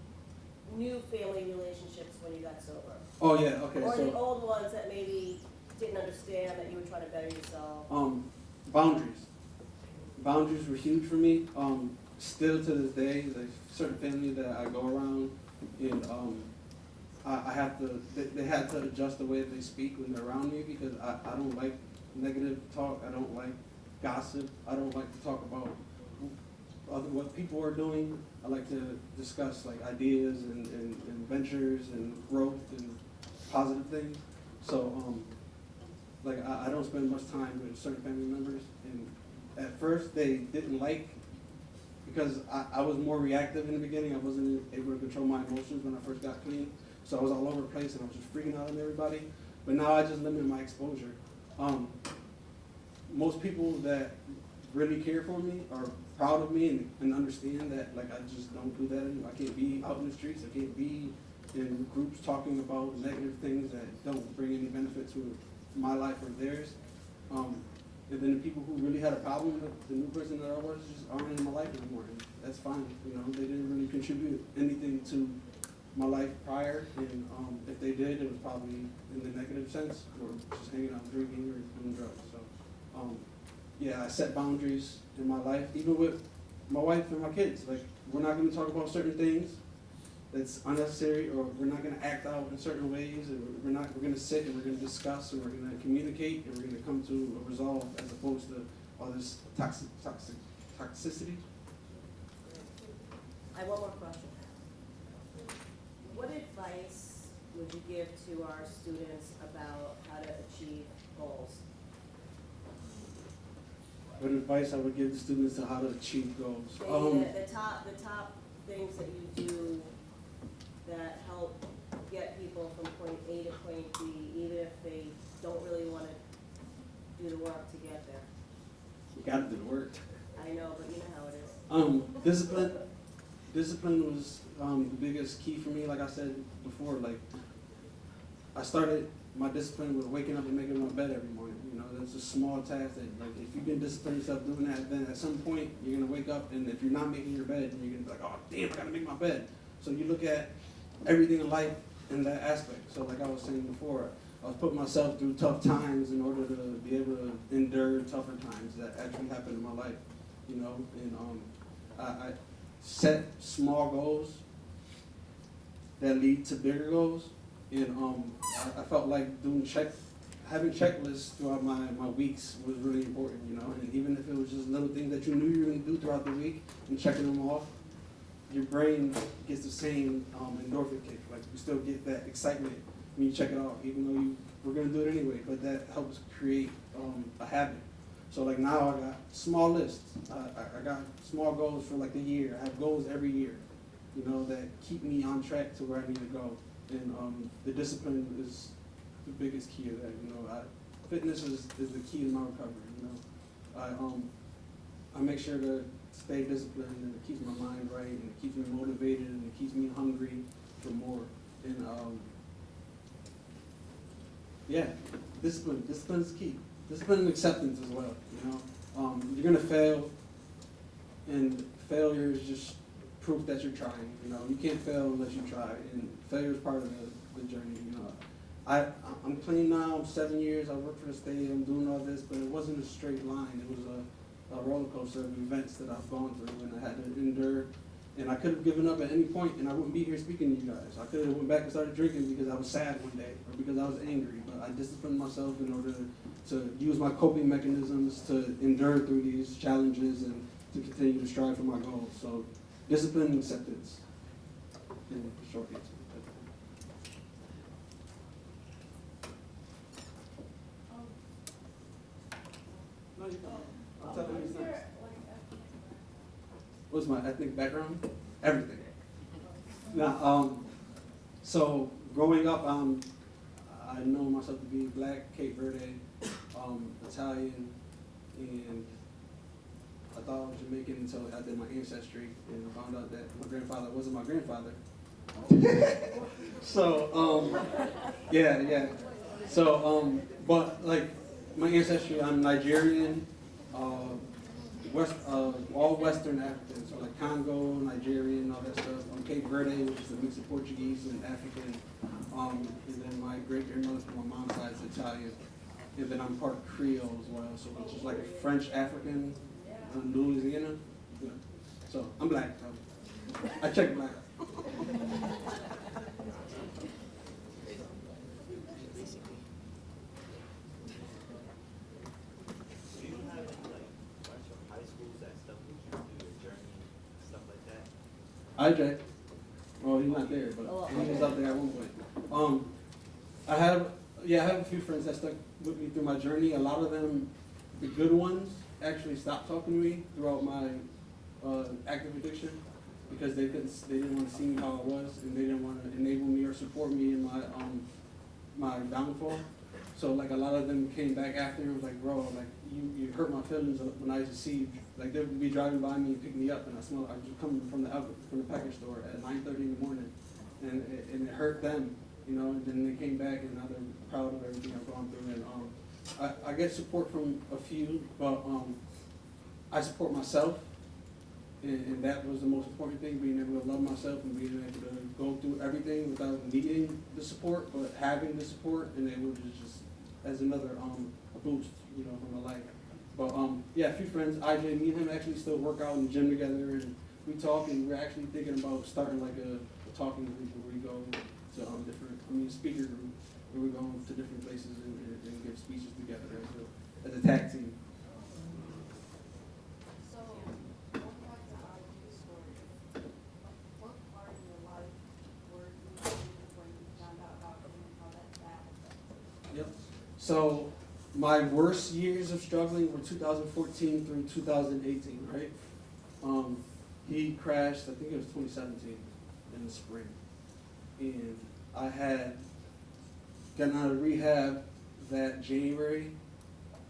new family relationships when you got sober? Oh yeah, okay. Or the So, old ones that maybe didn't understand that you were trying to better yourself? boundaries. Boundaries were huge for me. Still to this day, there's certain family that I go around, and I have to. They have to adjust the way that they speak when they're around me because I don't like negative talk. I don't like gossip. I don't like to talk about what people are doing. I like to discuss like ideas and ventures and growth and positive things. So like I don't spend much time with certain family members, and at first they didn't like because I was more reactive in the beginning. I wasn't able to control my emotions when I first got clean, so I was all over the place and I was just freaking out on everybody. But now I just limit my exposure. Most people that really care for me are proud of me and understand that like I just don't do that anymore. I can't be out in the streets. I can't be in groups talking about negative things that don't bring any benefit to my life or theirs. And then the people who really had a problem with the new person that I was just aren't in my life anymore. And that's fine. You know, they didn't really contribute anything to my life prior. And if they did, it was probably in the negative sense or just hanging out drinking or doing drugs. So yeah, I set boundaries in my life, even with my wife and my kids. Like, we're not going to talk about certain things that's unnecessary, or we're not going to act out in certain ways, and we're going to sit and we're going to discuss, and we're going to communicate, and we're going to come to a resolve, as opposed to all this toxicity. I have one more question. What advice would you give to our students about how to achieve goals? What advice I would give the students to how to achieve goals? Maybe the top things that you do that help get people from point A to point B, even if they don't really want to do the work to get there. You got to do the work. I know, but you know how it is. Discipline was the biggest key for me. Like I said before, like, I started my discipline with waking up and making my bed every morning. You know, that's a small task that, like, if you can discipline yourself doing that, then at some point you're gonna wake up, and if you're not making your bed, you're gonna be like, oh damn, I gotta make my bed. So you look at everything in life in that aspect. So like I was saying before, I was putting myself through tough times in order to be able to endure tougher times that actually happened in my life. You know, and I set small goals that lead to bigger goals, and I felt like having checklists throughout my weeks was really important, you know, and even if it was just little things that you knew you were going to do throughout the week and checking them off, your brain gets the same endorphin kick. Like, you still get that excitement when you check it off, even though you were going to do it anyway, but that helps create a habit. So like now I got small lists. I got small goals for like the year. I have goals every year, you know, that keep me on track to where I need to go. And the discipline is the biggest key of that. You know, fitness is the key to my recovery. You know, I make sure to stay disciplined, and it keeps my mind right, and it keeps me motivated, and it keeps me hungry for more. And yeah, discipline is key. Discipline and acceptance as well. You know, you're gonna fail, and failure is just proof that you're trying. You know, you can't fail unless you try, and failure is part of the journey. You know, I'm clean now. I'm 7 years. I work for the state. I'm doing all this, but it wasn't a straight line. It was a roller coaster of events that I've gone through, and I had to endure. And I could have given up at any point, and I wouldn't be here speaking to you guys. I could have went back and started drinking because I was sad one day, or because I was angry. But I disciplined myself in order to use my coping mechanisms to endure through these challenges and to continue to strive for my goals. So, discipline and acceptance. In the short answer. No, you don't. I'm telling you next. What's my ethnic background? Everything. Now, so growing up, I know myself to be black, Cape Verde, Italian, and I thought I was Jamaican until I did my ancestry, and I found out that my grandfather wasn't my grandfather. So, yeah. So, but like my ancestry, I'm Nigerian, all Western African, so like Congo, Nigerian, all that stuff. I'm Cape Verde, which is a mix of Portuguese and African. And then my great grandmother from my mom's side is Italian. And then I'm part of Creole as well, so which is like a French African from Louisiana. Yeah. So I'm black. I check black. IJ. Well, he's not there, but he was up there at one point. I have a few friends that stuck with me through my journey. A lot of them, the good ones, actually stopped talking to me throughout my active addiction because they didn't want to see me how I was, and they didn't want to enable me or support me in my downfall. So like a lot of them came back after and was like, bro, like you hurt my feelings when I used to see you. Like they would be driving by me and pick me up, and I was coming from the package store at 9:30 in the morning, and it hurt them, you know. And then they came back, and now they're proud of everything I've gone through. And I get support from a few, but I support myself, and that was the most important thing: being able to love myself and being able to go through everything without needing the support, but having the support and able to just as another a boost, you know, for my life. But yeah, a few friends. IJ, me and him actually still work out in the gym together, and we talk. And we're actually thinking about starting like a talking group where we go to different, speaker group where we go to different places and give speeches together as a tag team. So, going back to our youth story, what part of your life were you in when you found out about him and how that affected? Yep. So my worst years of struggling were 2014 through 2018, right? He crashed, I think it was 2017 in the spring. And I had gotten out of rehab that January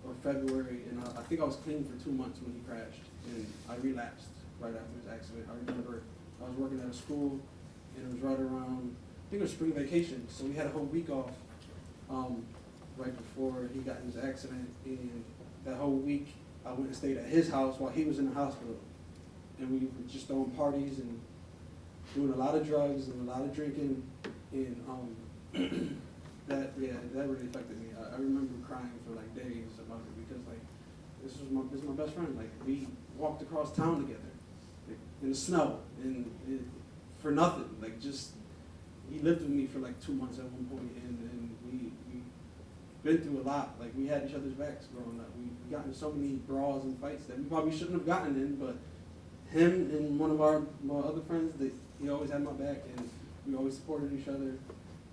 or February, and I think I was clean for 2 months when he crashed. And I relapsed right after his accident. I remember I was working at a school, and it was right around, I think it was spring vacation, so we had a whole week off. Right before he got in his accident, and that whole week I went and stayed at his house while he was in the hospital, and we were just throwing parties and doing a lot of drugs and a lot of drinking, and that really affected me. I remember crying for like days about it because like this is my best friend. Like we walked across town together, like, in the snow and for nothing. Like just he lived with me for like 2 months at one point, and we been through a lot. Like we had each other's backs growing up. We got in so many brawls and fights that we probably shouldn't have gotten in, but him and one of my other friends, he always had my back, and we always supported each other.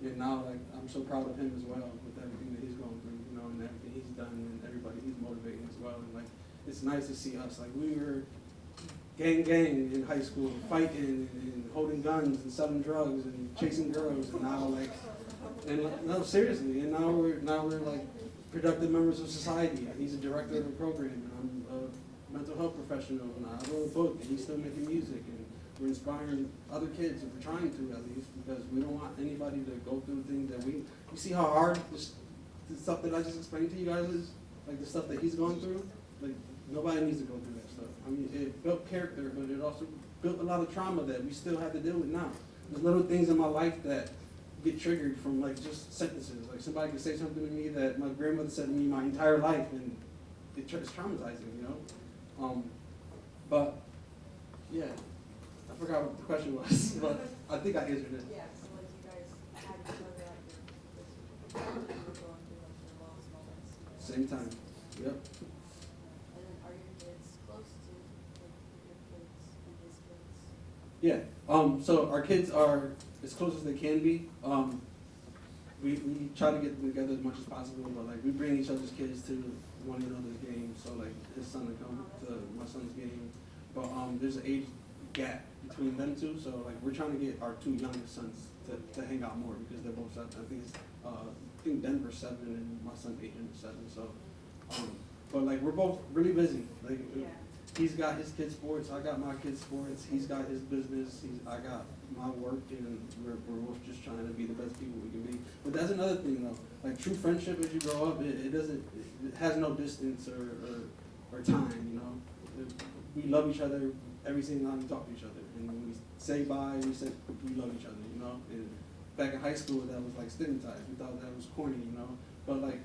And now, like, I'm so proud of him as well with everything that he's going through, and everything he's done, and everybody he's motivating as well. And like, it's nice to see us. Like we were gang in high school, fighting and holding guns and selling drugs and chasing girls, and now like. And no, seriously, and now we're like productive members of society. He's a director of a program, and I'm a mental health professional, and I wrote a book, and he's still making music, and we're inspiring other kids, and we're trying to at least, because we don't want anybody to go through things that you see how hard the stuff that I just explained to you guys is, like the stuff that he's going through, like nobody needs to go through that stuff. I mean, it built character, but it also built a lot of trauma that we still have to deal with now. There's little things in my life that get triggered from like just sentences. Like somebody can say something to me that my grandmother said to me my entire life, and it's traumatizing, you know. But yeah, I forgot what the question was, but I think I answered it. Yeah, so like you guys had each other at you were going through like your lowest moments. Same time. Yep. And then are your kids close to like your kids and his kids? Yeah. So our kids are as close as they can be. We try to get them together as much as possible, but like we bring each other's kids to one another's games. So like his son will come to my son's game, but there's an age gap between them two. So like we're trying to get our two youngest sons to hang out more because they're both 7. I think Denver's 7 and my son Aiden's 7. So, but like we're both really busy. Like. Yeah. He's got his kids' sports, I got my kids' sports, he's got his business, I got my work, and we're both just trying to be the best people we can be. But that's another thing though, like true friendship as you grow up, it has no distance or time, you know. We love each other every single time we talk to each other, and when we say bye, we love each other, you know. And back in high school, that was like stigmatized, we thought that was corny, you know. But like,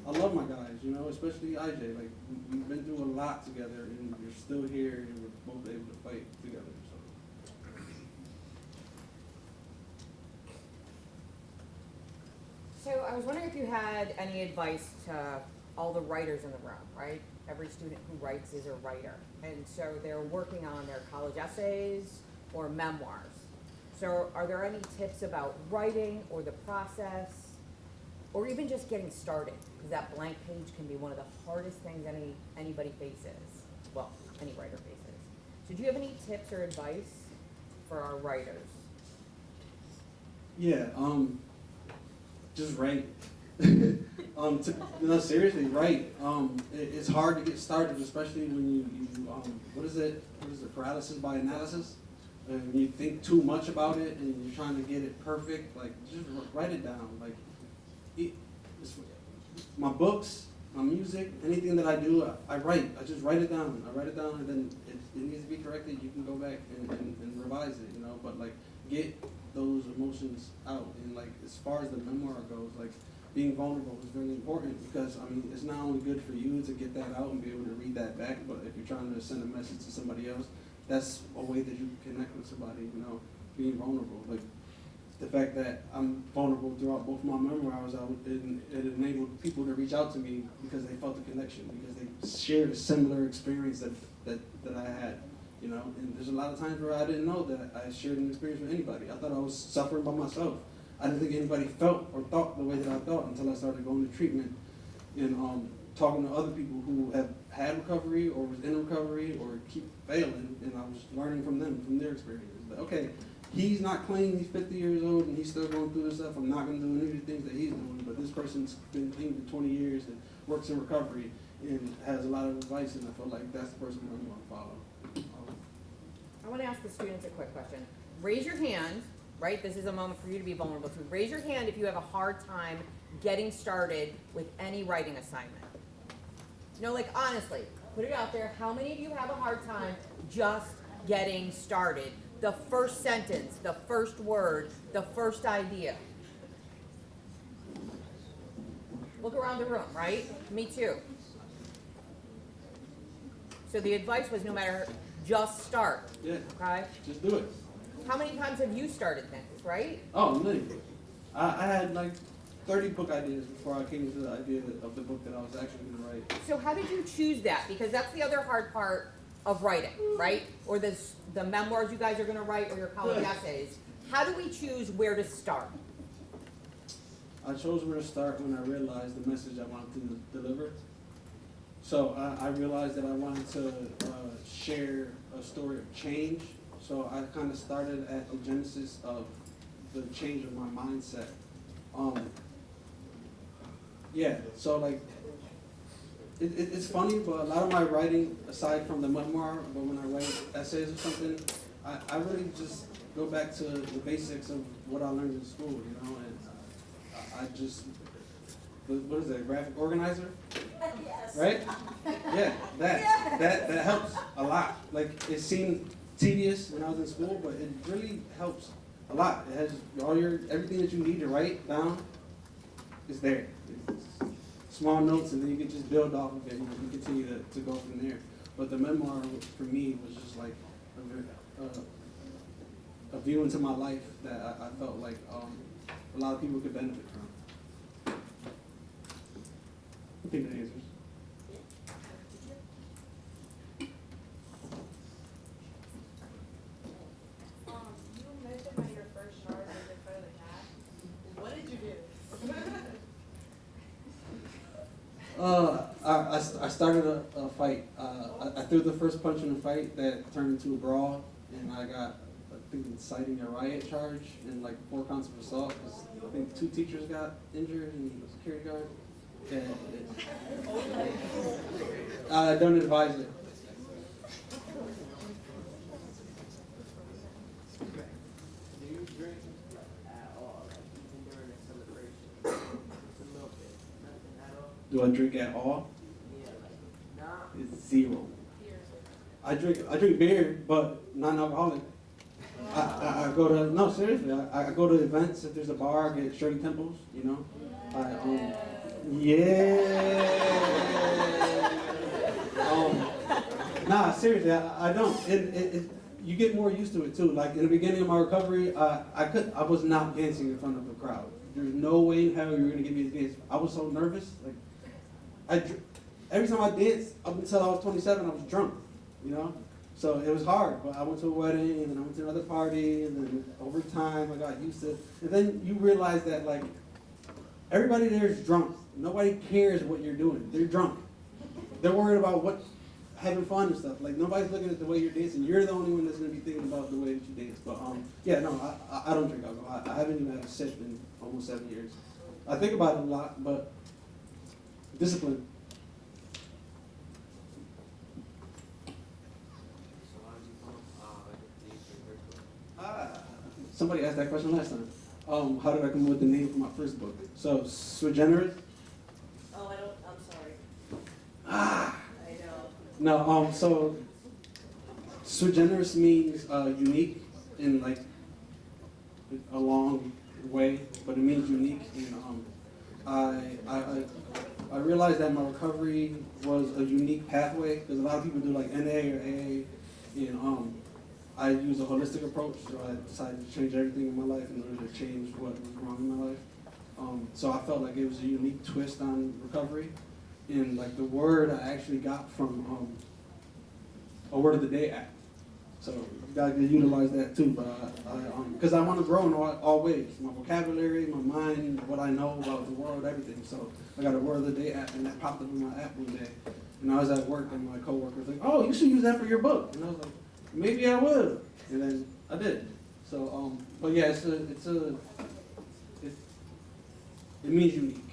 I love my guys, you know, especially IJ. Like, we've been through a lot together, and we're still here, and we're both able to fight together. So I was wondering if you had any advice to all the writers in the room, right? Every student who writes is a writer. And so they're working on their college essays or memoirs. So are there any tips about writing or the process? Or even just getting started, because that blank page can be one of the hardest things anybody faces. Well, any writer faces. So do you have any tips or advice for our writers? Yeah, just write. No, seriously, write. It's hard to get started, especially when you what is it, paralysis by analysis? And you think too much about it, and you're trying to get it perfect. Like, just write it down. Like, my books, my music, anything that I do, I write. I just write it down. I write it down, and then if it needs to be corrected, you can go back and revise it, you know. But like, get those emotions out. And like, as far as the memoir goes, like, being vulnerable is really important because, I mean, it's not only good for you to get that out and be able to read that back, but if you're trying to send a message to somebody else, that's a way that you can connect with somebody, you know, being vulnerable. Like, the fact that I'm vulnerable throughout both my memoirs, it enabled people to reach out to me because they felt the connection, because they shared a similar experience that I had, you know. And there's a lot of times where I didn't know that I shared an experience with anybody. I thought I was suffering by myself. I didn't think anybody felt or thought the way that I thought until I started going to treatment and talking to other people who have had recovery or was in recovery or keep failing, and I was learning from them, from their experiences. But okay, he's not clean, he's 50 years old, and he's still going through this stuff. I'm not going to do any of the things that he's doing, but this person's been clean for 20 years and works in recovery and has a lot of advice, and I feel like that's the person that I'm going to follow. I want to ask the students a quick question. Raise your hand, right? This is a moment for you to be vulnerable too. Raise your hand if you have a hard time getting started with any writing assignment. No, like honestly, put it out there. How many of you have a hard time just getting started? The first sentence, the first word, the first idea. Look around the room, right? Me too. So the advice was no matter, just start. Yeah. Okay? Just do it. How many times have you started things, right? Oh, many. I had like 30 book ideas before I came to the idea of the book that I was actually going to write. So how did you choose that? Because that's the other hard part of writing, right? Or the memoirs you guys are going to write or your college essays. How do we choose where to start? I chose where to start when I realized the message I wanted to deliver. So I realized that I wanted to share a story of change. So I kind of started at the genesis of the change of my mindset. Yeah, so like, it's funny, but a lot of my writing, aside from the memoir, but when I write essays or something, I really just go back to the basics of what I learned in school, you know, and I just, what is that, graphic organizer? Yes. Right? Yeah, that helps a lot. Like, it seemed tedious when I was in school, but it really helps a lot. It has everything that you need to write down is there. It's small notes, and then you can just build off of it and you continue to go from there. But the memoir, for me, was just like a view into my life that I felt like a lot of people could benefit from. I think that answers. You mentioned that your first charge was in front of the cat. What did you do? I started a fight. I threw the first punch in the fight that turned into a brawl, and I got, I think, inciting a riot charge and like 4 counts of assault. I think 2 teachers got injured and the security guard. Yeah, I don't advise it. Do you drink at all? Like even during a celebration? Just a little bit. Nothing at all? Do I drink at all? Yeah, like nah. It's 0. I drink beer, but non-alcoholic. I go to, no, seriously, I go to events. If there's a bar, I get Shirley Temples, you know. Nah, seriously, I don't. You get more used to it too. Like in the beginning of my recovery, I was not dancing in front of a crowd. There's no way in hell you were gonna give me a dance. I was so nervous. Like, every time I danced up until I was 27, I was drunk. You know. So it was hard, but I went to a wedding, and then I went to another party, and then over time I got used to it. And then you realize that, like, everybody there is drunk. Nobody cares what you're doing. They're drunk. They're worried about having fun and stuff. Like, nobody's looking at the way you're dancing. You're the only one that's going to be thinking about the way that you dance. But, yeah, no, I don't drink alcohol. I haven't even had a sip in almost 7 years. I think about it a lot, but discipline. Somebody asked that question last time. How did I come up with the name for my first book? So, Sui Generis? Oh, I'm sorry. Ah! I know. No, so, Sui Generis means unique in like a long way, but it means unique. And I realized that my recovery was a unique pathway because a lot of people do like NA or AA, and I use a holistic approach. So I decided to change everything in my life in order to change what was wrong in my life. So I felt like it was a unique twist on recovery, and like the word I actually got from a Word of the Day app. So you gotta utilize that too. But because I want to grow in all ways, my vocabulary, my mind, what I know about the world, everything. So I got a Word of the Day app, and that popped up in my app one day. And I was at work, and my coworker was like, "Oh, you should use that for your book." And I was like, "Maybe I will." And then I did. So, but yeah, it means unique,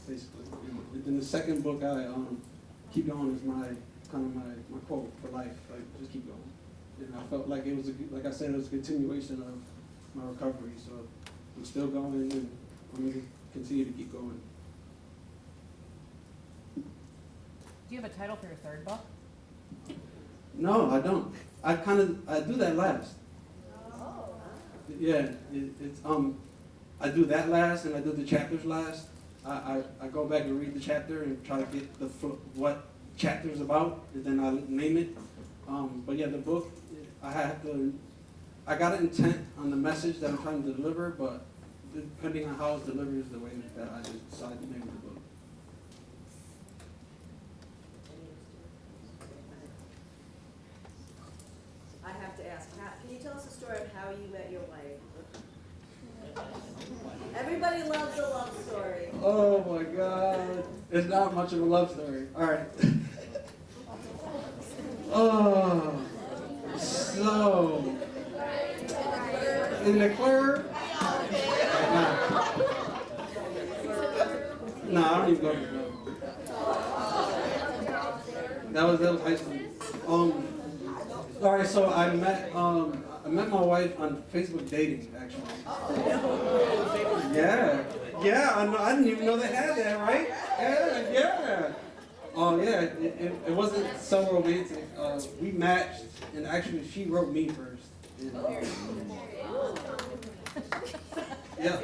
basically. And then the second book, Keep Going, is my quote for life. Like, just keep going. And I felt like it was, like I said, it was a continuation of my recovery. So I'm still going, and I'm going to continue to keep going. Do you have a title for your third book? No, I don't. I do that last. Yeah, I do that last, and I do the chapters last. I go back and read the chapter and try to get what chapter is about, and then I name it. But yeah, the book, I got an intent on the message that I'm trying to deliver, but depending on how it's delivered is the way that I just decide to name the book. I have to ask, can you tell us the story of how you met your wife? Everybody loves a love story. Oh my God. It's not much of a love story. All right. Oh, so in the club? No, I don't even go to the club. That was high school. All right, so I met my wife on Facebook dating, actually. Yeah, I didn't even know they had that, right? Yeah. Oh yeah, it wasn't so romantic. We matched, and actually she wrote me first. And, yeah.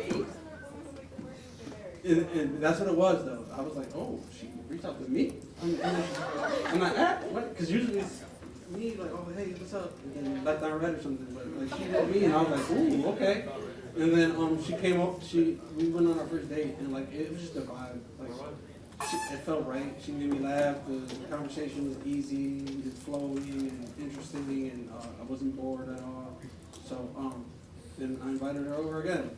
And that's what it was, though. I was like, oh, she reached out to me. I'm like, what? Because usually it's me, like, oh, hey, what's up? And then left on red or something. But like, she wrote me, and I was like, ooh, okay. And then she came up. We went on our first date, and like it was just a vibe. Like it felt right. She made me laugh. The conversation was easy, and flowing, and interesting, and I wasn't bored at all. So then I invited her over again,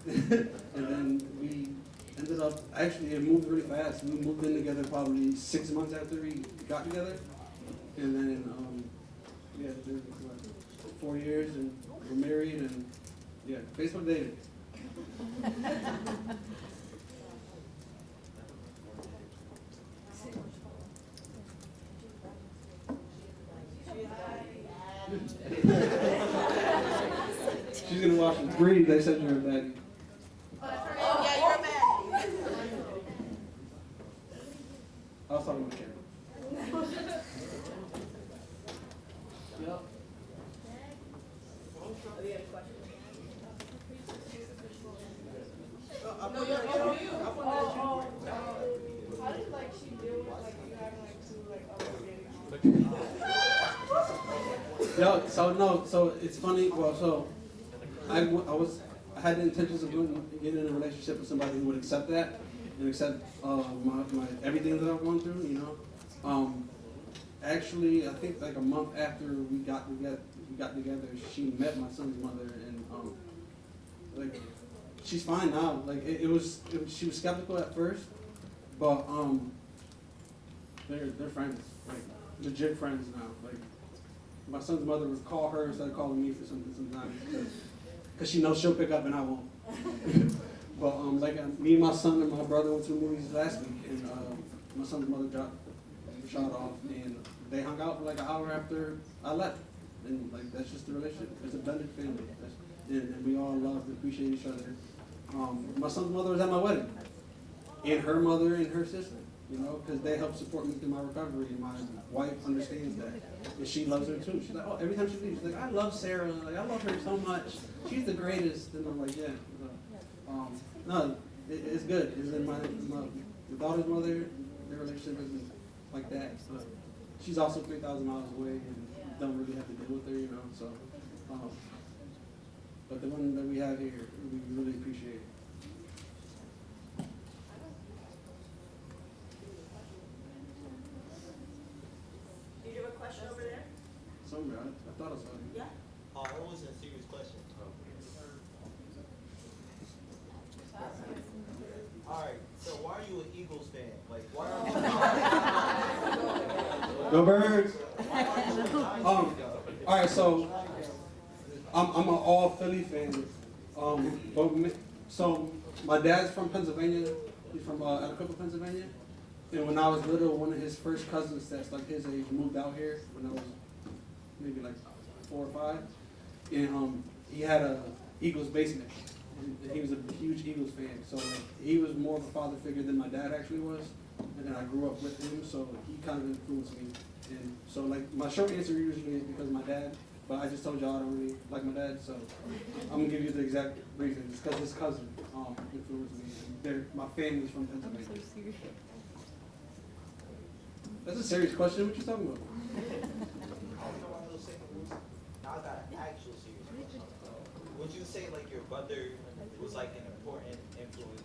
and then we ended up. Actually, it moved really fast. We moved in together probably 6 months after we got together, and then it's been 4 years, and we're married, and yeah, Facebook dating. She's gonna watch and breathe. They said you're a baddie. Oh, yeah, you're a man. I was talking about camera. Yep. Oh, you have a question? How did like she deal with like you having like two like other dating? So it's funny. Well, so I had the intentions of getting in a relationship with somebody who would accept that and accept my everything that I've gone through. You know, actually, I think like a month after we got together, she met my son's mother, and like she's fine now. Like she was skeptical at first, but they're friends, like legit friends now. Like my son's mother would call her instead of calling me for something sometimes because she knows she'll pick up and I won't. But me and my son and my brother went to the movies last week, and my son's mother dropped Rashad off, and they hung out for like an hour after I left. And like that's just the relationship. It's a blended family, and we all love and appreciate each other. My son's mother was at my wedding, and her mother and her sister, you know, because they help support me through my recovery. And my wife understands that, and she loves her too. She's like, oh, every time she leaves, she's like, I love Sarah. Like I love her so much. She's the greatest. And I'm like, yeah. No, it's good. It's in my without his mother, their relationship isn't like that. But she's also 3,000 miles away and don't really have to deal with her, you know. So, but the one that we have here, we really appreciate it. Did you have a question over there? Somewhere, I thought I saw it. Yeah? Oh, that wasn't a serious question. Alright, so why are you an Eagles fan? Like, why are Go Birds! why are you a Giants All fan? right, so I'm an all Philly fan. So my dad's from Pennsylvania. He's from Adequipa, Pennsylvania. And when I was little, one of his first cousins that's like his age moved out here when I was maybe like 4 or 5. And he had a Eagles basement. And he was a huge Eagles fan. So like, he was more of a father figure than my dad actually was. And then I grew up with him, so he kind of influenced me. And so like my short answer usually is because of my dad. But I just told y'all I don't really like my dad, so I'm gonna give you the exact reason. It's because his cousin influenced me. And my family's from Pennsylvania. That's a serious question. What you talking about? Now I got an actual serious question. Would you say like your brother was like an important influence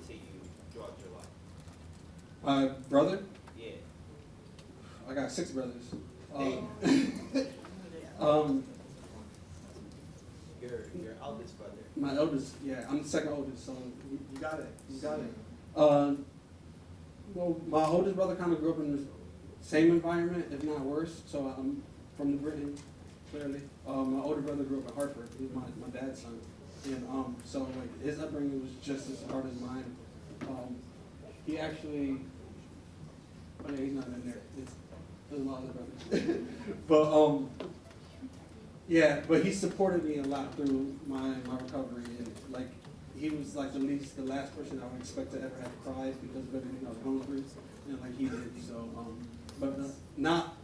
to you throughout your life? My brother? Yeah. I got 6 brothers. Your eldest brother. My eldest, yeah, I'm the second oldest, so you got it. You got it. Well, my oldest brother kind of grew up in the same environment, if not worse. So I'm from the Britain, clearly. My older brother grew up in Hartford. He's my dad's son, and so like his upbringing was just as hard as mine. He actually, oh yeah, he's not in there. It's my other brother, but yeah, but he supported me a lot through my recovery, and like he was like the last person I would expect to ever have cried because of everything I was going through, and like he did. So, but not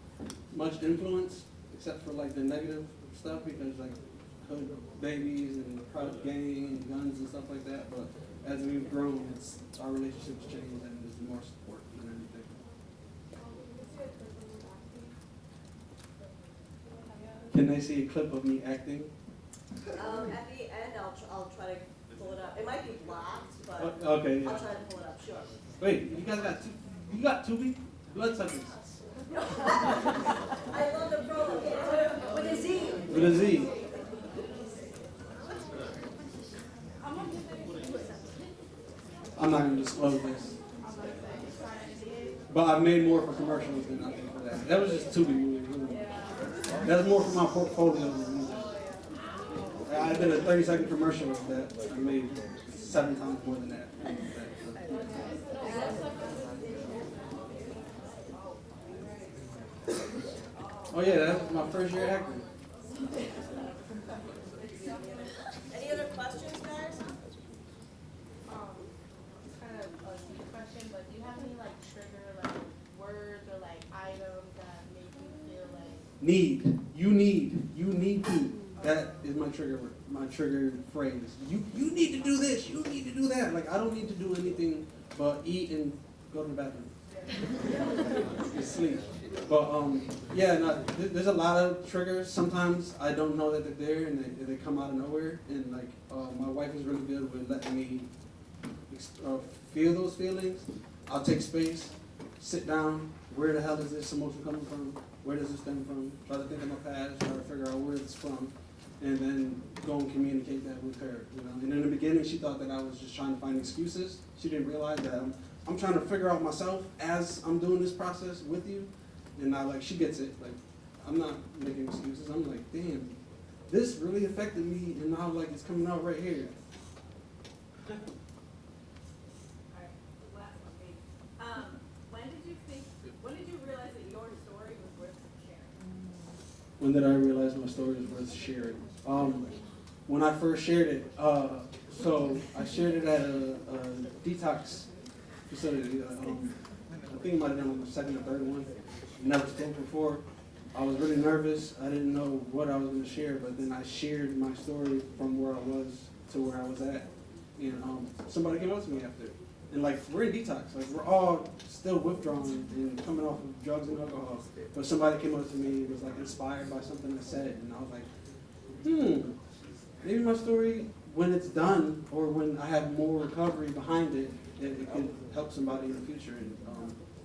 much influence except for like the negative stuff because like hood babies and private gang and guns and stuff like that. But as we've grown, our relationships changed and there's more support than anything. Can they see a clip of me acting? At the end, I'll try to pull it up. It might be blocked, but Okay, yeah. I'll try to pull it up, sure. Wait, you guys got two? You got 2 bloodsuckers I love the promo, with a Z. with a Z. I'm not gonna disclose this, but I made more for commercials than I did for that. That was just Tubi movie. That's more for my portfolio. I did a 30-second commercial that I made 7 times more than that. Oh yeah, that was my first year acting. Any other questions, guys? It's kind of a deep question, but do you have any like trigger like words or like items that make you feel like Need. You need to. That is my trigger phrase. You need to do this. You need to do that. Like I don't need to do anything but eat and go to the bathroom. And sleep. But yeah, no, there's a lot of triggers. Sometimes I don't know that they're there and they come out of nowhere. And like my wife is really good with letting me feel those feelings. I'll take space, sit down. Where the hell is this emotion coming from? Where does it stem from? Try to think of my past, try to figure out where it's from, and then go and communicate that with her. You know, and in the beginning, she thought that I was just trying to find excuses. She didn't realize that I'm trying to figure out myself as I'm doing this process with you. And I like she gets it. Like I'm not making excuses. I'm like, damn, this really affected me, and now like it's coming out right here. Alright, last one, maybe. When did you realize that your story was worth sharing? When did I realize my story was worth sharing? When I first shared it, so I shared it at a detox facility. I think it might have been like the second or third one. Never spoke before. I was really nervous. I didn't know what I was going to share, but then I shared my story from where I was to where I was at. And somebody came up to me after. And like, we're in detox. Like, we're all still withdrawn and coming off of drugs and alcohol. But somebody came up to me and was like inspired by something I said. And I was like, maybe my story, when it's done or when I have more recovery behind it, it could help somebody in the future. And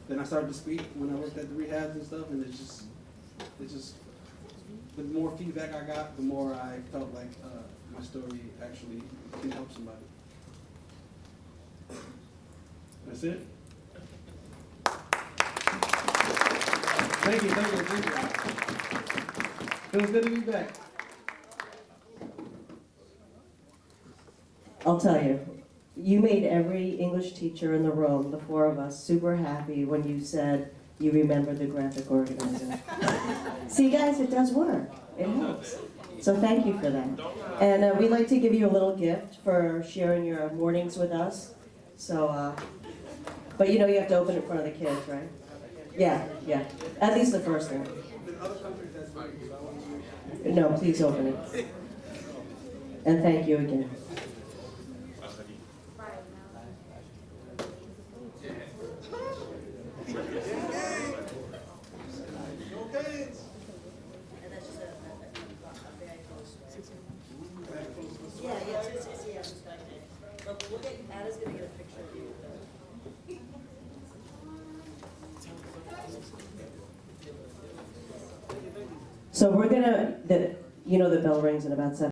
then I started to speak when I worked at the rehabs and stuff. And it's just, the more feedback I got, the more I felt like my story actually can help somebody. That's it. Thank you. Feels good to be back. I'll tell you, you made every English teacher in the room, the four of us, super happy when you said you remembered the graphic organizer. See, guys, it does work. It helps. So thank you for that. And we'd like to give you a little gift for sharing your mornings with us. So, but you know you have to open it in front of the kids, right? Yeah. At least the first one. No, please open it. And thank you again. Anna's gonna get a picture of you. So we're gonna, the bell rings in about 7.